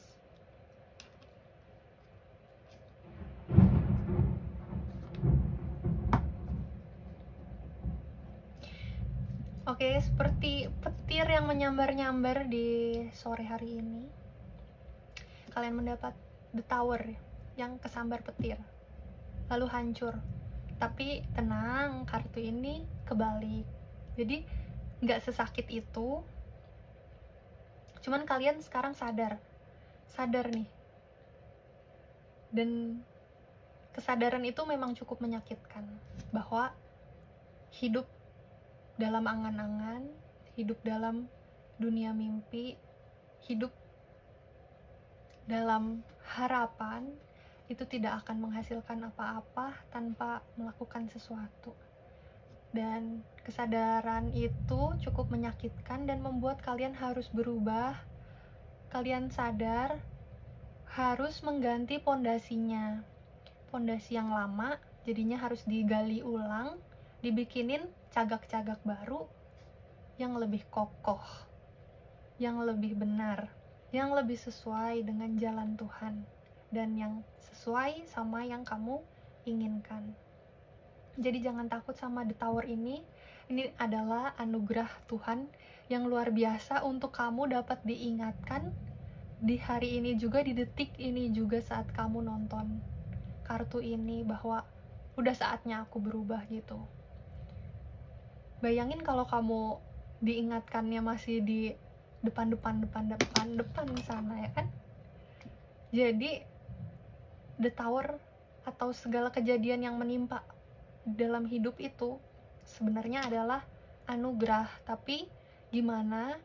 Oke, seperti petir yang menyambar-nyambar di sore hari ini, kalian mendapat The Tower yang kesambar petir, lalu hancur. Tapi tenang, kartu ini kebalik, jadi nggak sesakit itu. Cuman kalian sekarang sadar nih, dan kesadaran itu memang cukup menyakitkan, bahwa hidup dalam angan-angan, hidup dalam dunia mimpi, hidup dalam harapan itu tidak akan menghasilkan apa-apa tanpa melakukan sesuatu. Dan kesadaran itu cukup menyakitkan dan membuat kalian harus berubah. Kalian sadar harus mengganti pondasinya. Pondasi yang lama jadinya harus digali ulang, dibikinin cagak-cagak baru yang lebih kokoh, yang lebih benar, yang lebih sesuai dengan jalan Tuhan, dan yang sesuai sama yang kamu inginkan. Jadi jangan takut sama The Tower ini. Ini adalah anugerah Tuhan yang luar biasa untuk kamu dapat diingatkan di hari ini juga, di detik ini juga, saat kamu nonton kartu ini, bahwa udah saatnya aku berubah gitu. Bayangin kalau kamu diingatkannya masih di depan sana, ya kan? Jadi The Tower atau segala kejadian yang menimpa dalam hidup itu sebenarnya adalah anugerah, tapi gimana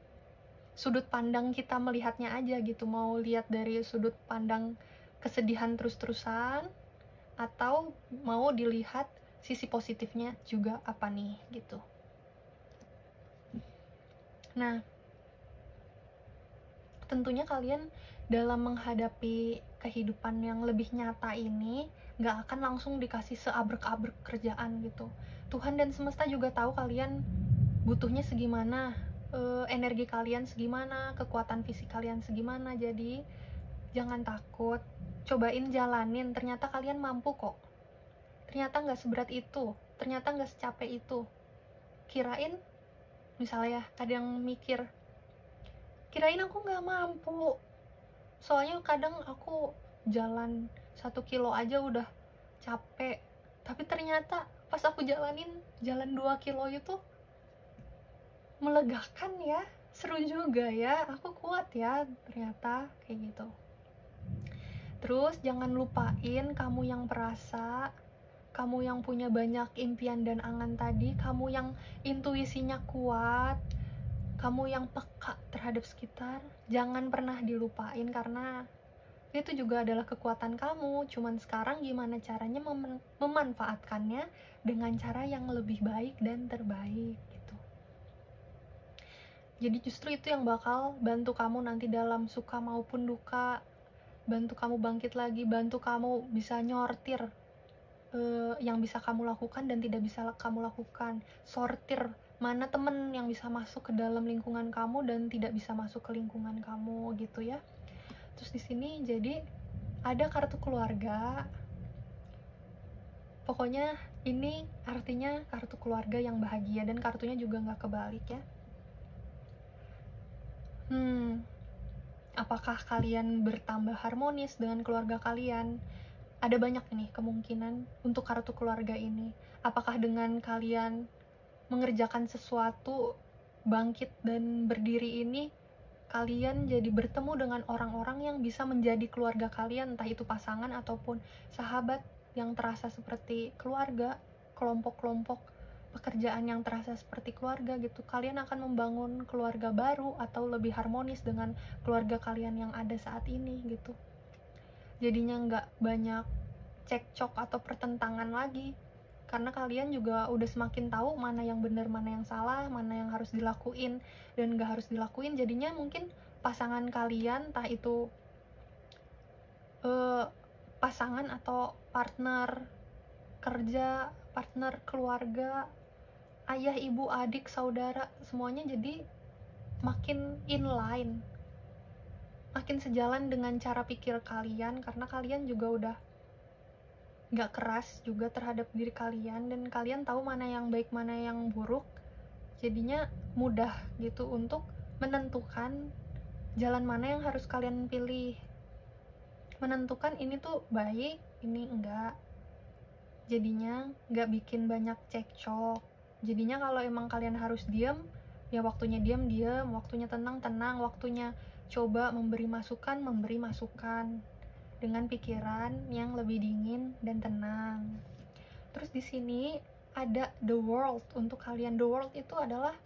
sudut pandang kita melihatnya aja gitu. Mau lihat dari sudut pandang kesedihan terus-terusan, atau mau dilihat sisi positifnya juga apa nih gitu. Nah, tentunya kalian dalam menghadapi kehidupan yang lebih nyata ini gak akan langsung dikasih seabrek-abrek kerjaan gitu. Tuhan dan semesta juga tahu kalian butuhnya segimana, energi kalian segimana, kekuatan fisik kalian segimana. Jadi jangan takut, cobain jalanin, ternyata kalian mampu kok. Ternyata gak seberat itu, ternyata gak secapek itu. Kirain, misalnya ada yang mikir, kirain aku gak mampu, soalnya kadang aku jalan 1 kilo aja udah capek. Tapi ternyata pas aku jalan 2 kilo itu melegakan ya, seru juga ya, aku kuat ya ternyata, kayak gitu. Terus jangan lupain kamu yang perasa, kamu yang punya banyak impian dan angan tadi, kamu yang intuisinya kuat, kamu yang peka terhadap sekitar. Jangan pernah dilupain, karena Itu juga adalah kekuatan kamu, cuman sekarang gimana caranya memanfaatkannya dengan cara yang lebih baik dan terbaik gitu. Jadi justru itu yang bakal bantu kamu nanti dalam suka maupun duka, bantu kamu bangkit lagi, bantu kamu bisa nyortir yang bisa kamu lakukan dan tidak bisa kamu lakukan, sortir mana temen yang bisa masuk ke dalam lingkungan kamu dan tidak bisa masuk ke lingkungan kamu gitu ya. Terus di sini jadi ada kartu keluarga. Pokoknya ini artinya kartu keluarga yang bahagia, dan kartunya juga nggak kebalik ya. Apakah kalian bertambah harmonis dengan keluarga kalian? Ada banyak nih kemungkinan untuk kartu keluarga ini. Apakah dengan kalian mengerjakan sesuatu, bangkit dan berdiri ini, kalian jadi bertemu dengan orang-orang yang bisa menjadi keluarga kalian, entah itu pasangan ataupun sahabat yang terasa seperti keluarga, kelompok-kelompok pekerjaan yang terasa seperti keluarga gitu. Kalian akan membangun keluarga baru atau lebih harmonis dengan keluarga kalian yang ada saat ini gitu. Jadinya nggak banyak cekcok atau pertentangan lagi, karena kalian juga udah semakin tahu mana yang benar, mana yang salah, mana yang harus dilakuin dan nggak harus dilakuin. Jadinya mungkin pasangan kalian, entah itu pasangan atau partner kerja, partner keluarga, ayah, ibu, adik, saudara, semuanya jadi makin inline, makin sejalan dengan cara pikir kalian, karena kalian juga udah gak keras juga terhadap diri kalian, dan kalian tahu mana yang baik, mana yang buruk. Jadinya mudah gitu untuk menentukan jalan mana yang harus kalian pilih, menentukan ini tuh baik, ini enggak. Jadinya gak bikin banyak cekcok. Jadinya kalau emang kalian harus diem, ya waktunya diem, waktunya tenang, waktunya coba memberi masukan dengan pikiran yang lebih dingin dan tenang. Terus di sini ada the world untuk kalian. The world itu adalah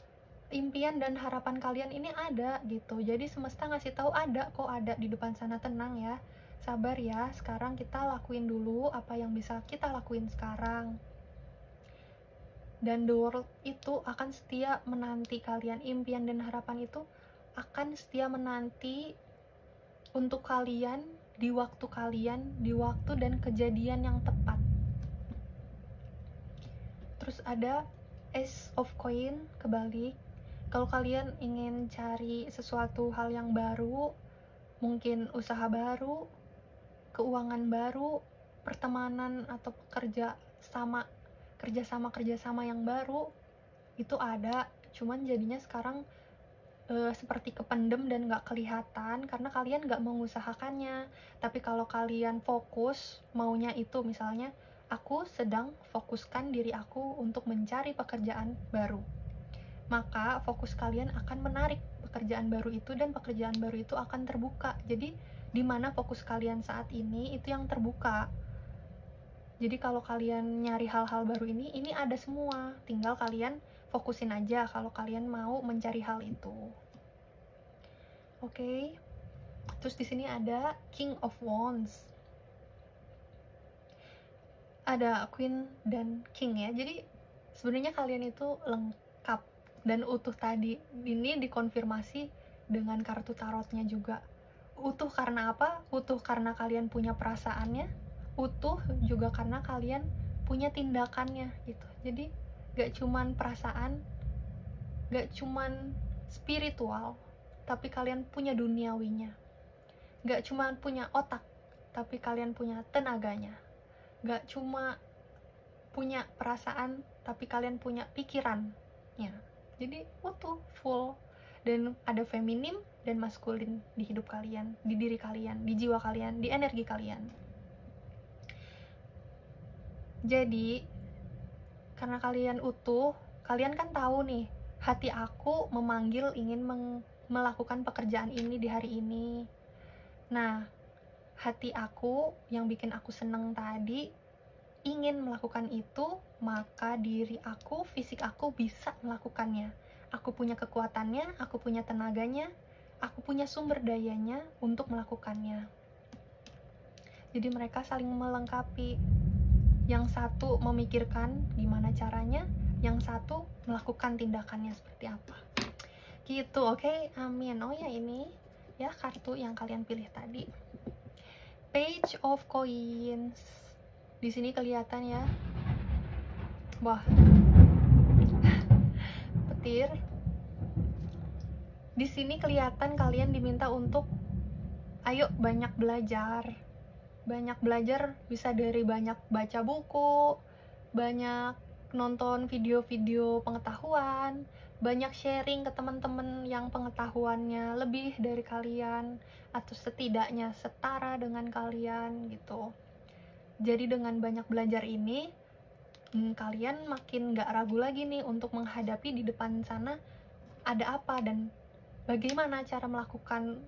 impian dan harapan kalian ini ada gitu. Jadi semesta ngasih tahu ada kok, ada di depan sana, tenang ya, sabar ya. Sekarang kita lakuin dulu apa yang bisa kita lakuin sekarang. Dan the world itu akan setia menanti kalian. Impian dan harapan itu akan setia menanti untuk kalian di waktu dan kejadian yang tepat. Terus ada Ace of Coin kebalik. Kalau kalian ingin cari sesuatu hal yang baru, mungkin usaha baru, keuangan baru, pertemanan atau kerjasama yang baru, itu ada. Cuman jadinya sekarang seperti kependem dan gak kelihatan karena kalian gak mengusahakannya. Tapi kalau kalian fokus maunya itu, misalnya aku sedang fokuskan diri aku untuk mencari pekerjaan baru, maka fokus kalian akan menarik pekerjaan baru itu, dan pekerjaan baru itu akan terbuka. Jadi di mana fokus kalian saat ini itu yang terbuka. Jadi kalau kalian nyari hal-hal baru ini ada semua, tinggal kalian fokusin aja kalau kalian mau mencari hal itu. Oke. Terus di sini ada King of Wands. Ada Queen dan King ya. Jadi sebenarnya kalian itu lengkap dan utuh tadi. Ini dikonfirmasi dengan kartu tarotnya juga. Utuh karena apa? Utuh karena kalian punya perasaannya. Utuh juga karena kalian punya tindakannya gitu. Jadi gak cuman perasaan, gak cuman spiritual, tapi kalian punya duniawinya. Gak cuman punya otak, tapi kalian punya tenaganya. Gak cuma punya perasaan, tapi kalian punya pikirannya. Jadi utuh, full. Dan ada feminim dan maskulin di hidup kalian, di diri kalian, di jiwa kalian, di energi kalian. Jadi karena kalian utuh, kalian kan tahu nih, hati aku memanggil ingin melakukan pekerjaan ini di hari ini. Nah, hati aku yang bikin aku seneng tadi ingin melakukan itu, maka diri aku, fisik aku bisa melakukannya. Aku punya kekuatannya, aku punya tenaganya, aku punya sumber dayanya untuk melakukannya. Jadi mereka saling melengkapi. Yang satu memikirkan gimana caranya, yang satu melakukan tindakannya seperti apa. Gitu, oke? Amin. Oh ya, ini ya kartu yang kalian pilih tadi. Page of Coins. Di sini kelihatan ya. Wah. Petir. Di sini kelihatan kalian diminta untuk ayo banyak belajar. Banyak belajar bisa dari banyak baca buku, banyak nonton video-video pengetahuan, banyak sharing ke teman-teman yang pengetahuannya lebih dari kalian atau setidaknya setara dengan kalian gitu. Jadi dengan banyak belajar ini, kalian makin gak ragu lagi nih untuk menghadapi di depan sana ada apa dan bagaimana cara melakukan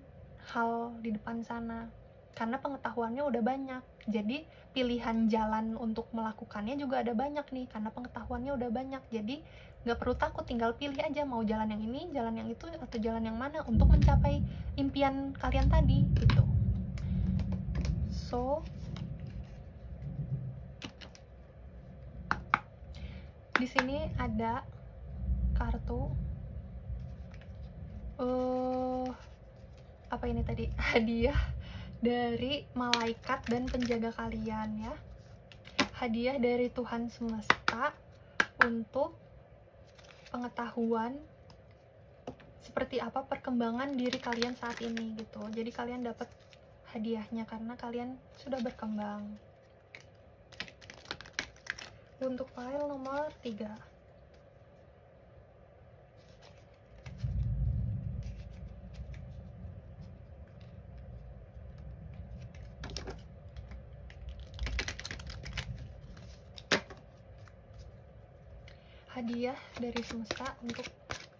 hal di depan sana. Karena pengetahuannya udah banyak, jadi pilihan jalan untuk melakukannya juga ada banyak nih, karena pengetahuannya udah banyak. Jadi nggak perlu takut, tinggal pilih aja mau jalan yang ini, jalan yang itu, atau jalan yang mana untuk mencapai impian kalian tadi gitu. So di sini ada kartu apa ini tadi, hadiah dari malaikat dan penjaga kalian ya. Hadiah dari Tuhan semesta untuk pengetahuan seperti apa perkembangan diri kalian saat ini gitu. Jadi kalian dapat hadiahnya karena kalian sudah berkembang. Untuk file nomor 3. Hadiah dari semesta untuk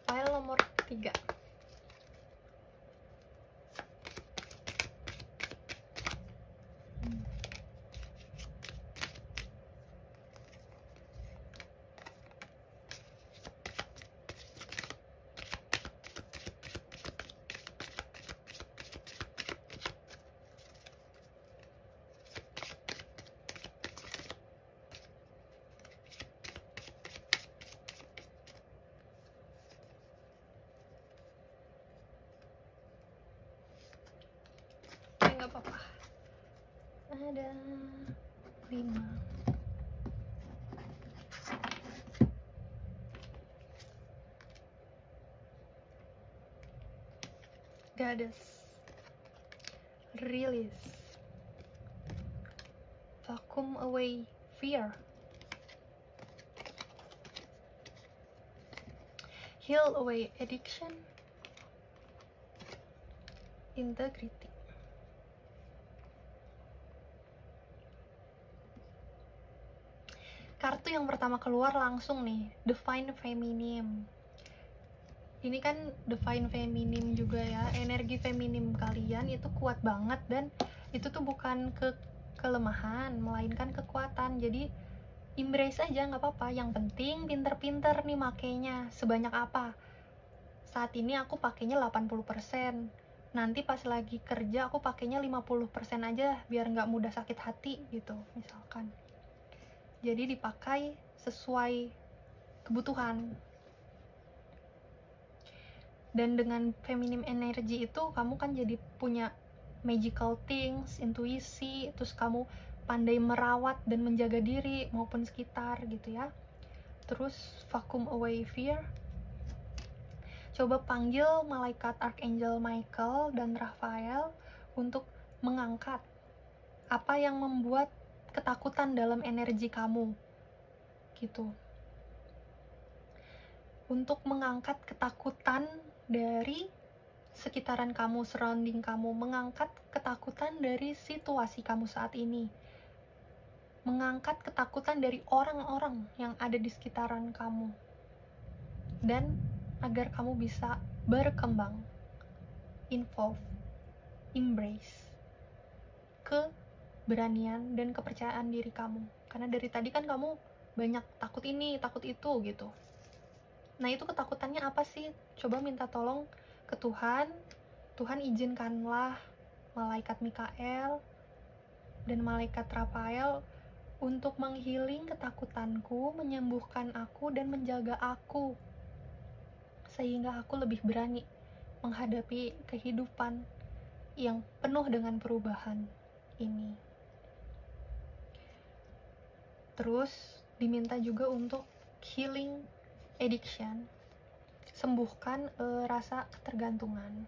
file nomor 3. Nggak apa-apa, ada 5. Goddess, release, vacuum away fear, heal away addiction, integrity. Kartu yang pertama keluar langsung nih, Divine Feminine. Ini kan Divine Feminine juga ya, energi feminim kalian itu kuat banget dan itu tuh bukan kelemahan, melainkan kekuatan. Jadi embrace aja, nggak apa-apa. Yang penting pinter-pinter nih makainya. Sebanyak apa? Saat ini aku pakainya 80%. Nanti pas lagi kerja aku pakainya 50% aja biar nggak mudah sakit hati gitu misalkan. Jadi dipakai sesuai kebutuhan. Dan dengan feminim energy itu kamu kan jadi punya magical things, intuisi, terus kamu pandai merawat dan menjaga diri maupun sekitar gitu ya. Terus vacuum away fear. Coba panggil malaikat Archangel Michael dan Raphael untuk mengangkat apa yang membuat ketakutan dalam energi kamu gitu. Untuk mengangkat ketakutan dari sekitaran kamu, surrounding kamu, mengangkat ketakutan dari situasi kamu saat ini, mengangkat ketakutan dari orang-orang yang ada di sekitaran kamu, dan agar kamu bisa berkembang, involve, embrace keberanian dan kepercayaan diri kamu. Karena dari tadi kan kamu banyak takut ini, takut itu gitu. Nah itu ketakutannya apa sih? Coba minta tolong ke Tuhan. Tuhan izinkanlah malaikat Mikael dan malaikat Rafael untuk menghealing ketakutanku, menyembuhkan aku, dan menjaga aku, sehingga aku lebih berani menghadapi kehidupan yang penuh dengan perubahan ini. Terus diminta juga untuk healing addiction, sembuhkan rasa ketergantungan.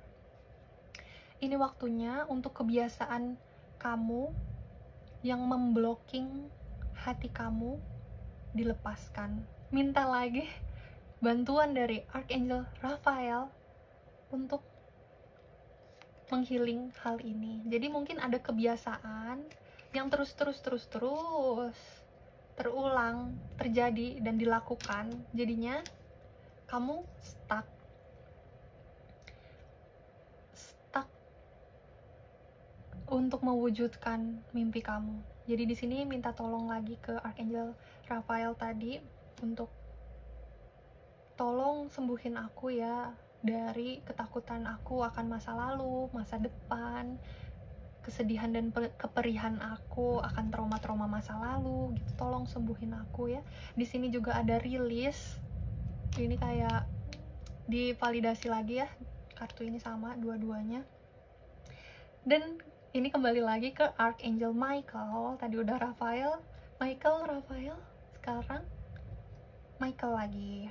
Ini waktunya untuk kebiasaan kamu yang memblocking hati kamu dilepaskan. Minta lagi bantuan dari Archangel Raphael untuk menghealing hal ini. Jadi mungkin ada kebiasaan yang terus terulang, terjadi dan dilakukan, jadinya kamu stuck untuk mewujudkan mimpi kamu. Jadi di sini minta tolong lagi ke Archangel Raphael tadi untuk tolong sembuhin aku ya dari ketakutan aku akan masa lalu, masa depan, kesedihan dan keperihan aku akan trauma-trauma masa lalu gitu. Tolong sembuhin aku ya. Di sini juga ada rilis. Ini kayak divalidasi lagi ya. Kartu ini sama dua-duanya. Dan ini kembali lagi ke Archangel Michael. Tadi udah Raphael, sekarang Michael lagi.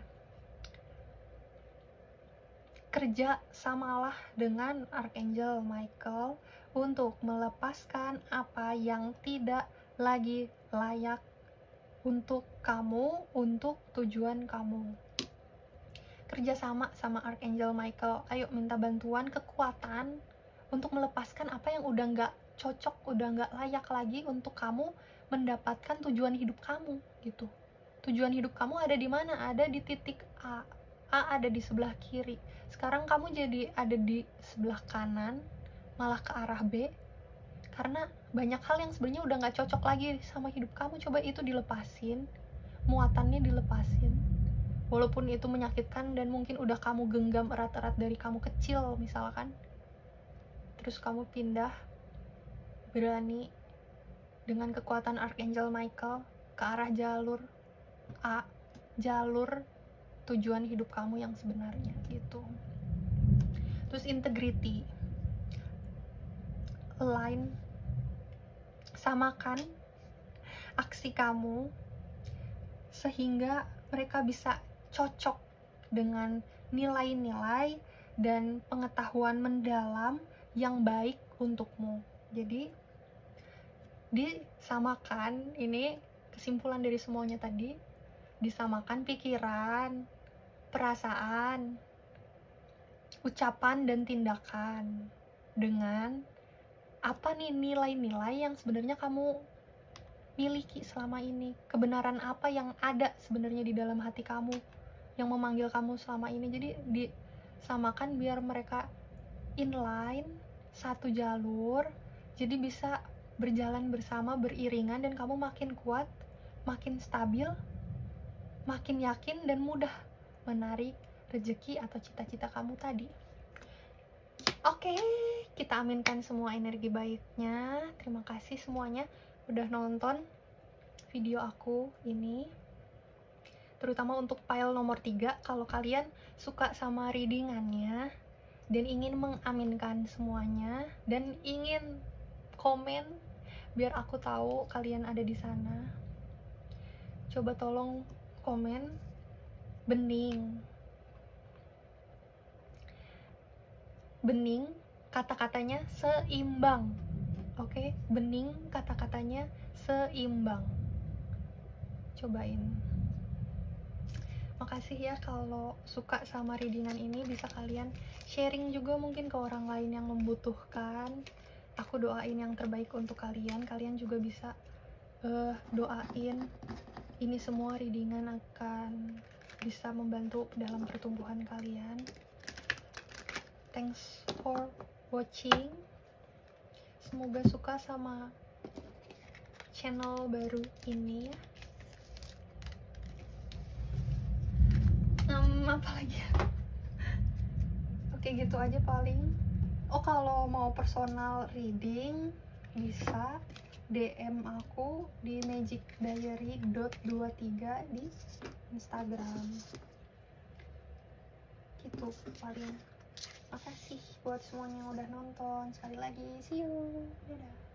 Kerja samalah dengan Archangel Michael untuk melepaskan apa yang tidak lagi layak untuk kamu, untuk tujuan kamu. Kerjasama sama Archangel Michael, ayo minta bantuan, kekuatan untuk melepaskan apa yang udah nggak cocok, udah nggak layak lagi untuk kamu mendapatkan tujuan hidup kamu gitu. Tujuan hidup kamu ada di mana? Ada di titik A. A ada di sebelah kiri. Sekarang kamu jadi ada di sebelah kanan, malah ke arah B, karena banyak hal yang sebenarnya udah nggak cocok lagi sama hidup kamu. Coba itu dilepasin, muatannya dilepasin, walaupun itu menyakitkan dan mungkin udah kamu genggam erat-erat dari kamu kecil misalkan. Terus kamu pindah, berani dengan kekuatan Archangel Michael ke arah jalur A, jalur tujuan hidup kamu yang sebenarnya gitu. Terus integrity, align, samakan aksi kamu sehingga mereka bisa cocok dengan nilai-nilai dan pengetahuan mendalam yang baik untukmu. Jadi disamakan, ini kesimpulan dari semuanya tadi, disamakan pikiran, perasaan, ucapan dan tindakan dengan apa nih nilai-nilai yang sebenarnya kamu miliki selama ini, kebenaran apa yang ada sebenarnya di dalam hati kamu yang memanggil kamu selama ini. Jadi disamakan biar mereka inline, satu jalur, jadi bisa berjalan bersama, beriringan, dan kamu makin kuat, makin stabil, makin yakin dan mudah menarik rezeki atau cita-cita kamu tadi. Oke, kita aminkan semua energi baiknya. Terima kasih semuanya udah nonton video aku ini, terutama untuk pile nomor 3. Kalau kalian suka sama readingannya dan ingin mengaminkan semuanya dan ingin komen biar aku tahu kalian ada di sana, coba tolong komen bening kata-katanya seimbang. Oke, bening kata-katanya seimbang. Cobain. Makasih ya kalau suka sama readingan ini, bisa kalian sharing juga mungkin ke orang lain yang membutuhkan. Aku doain yang terbaik untuk kalian. Kalian juga bisa doain. Ini semua readingan akan bisa membantu dalam pertumbuhan kalian. Thanks for watching. Semoga suka sama channel baru ini ya. Apa lagi ya? Oke, gitu aja paling. Oh, kalau mau personal reading bisa DM aku di magicdiary.23 di Instagram gitu paling. Makasih buat semuanya yang udah nonton, sekali lagi see you, dadah.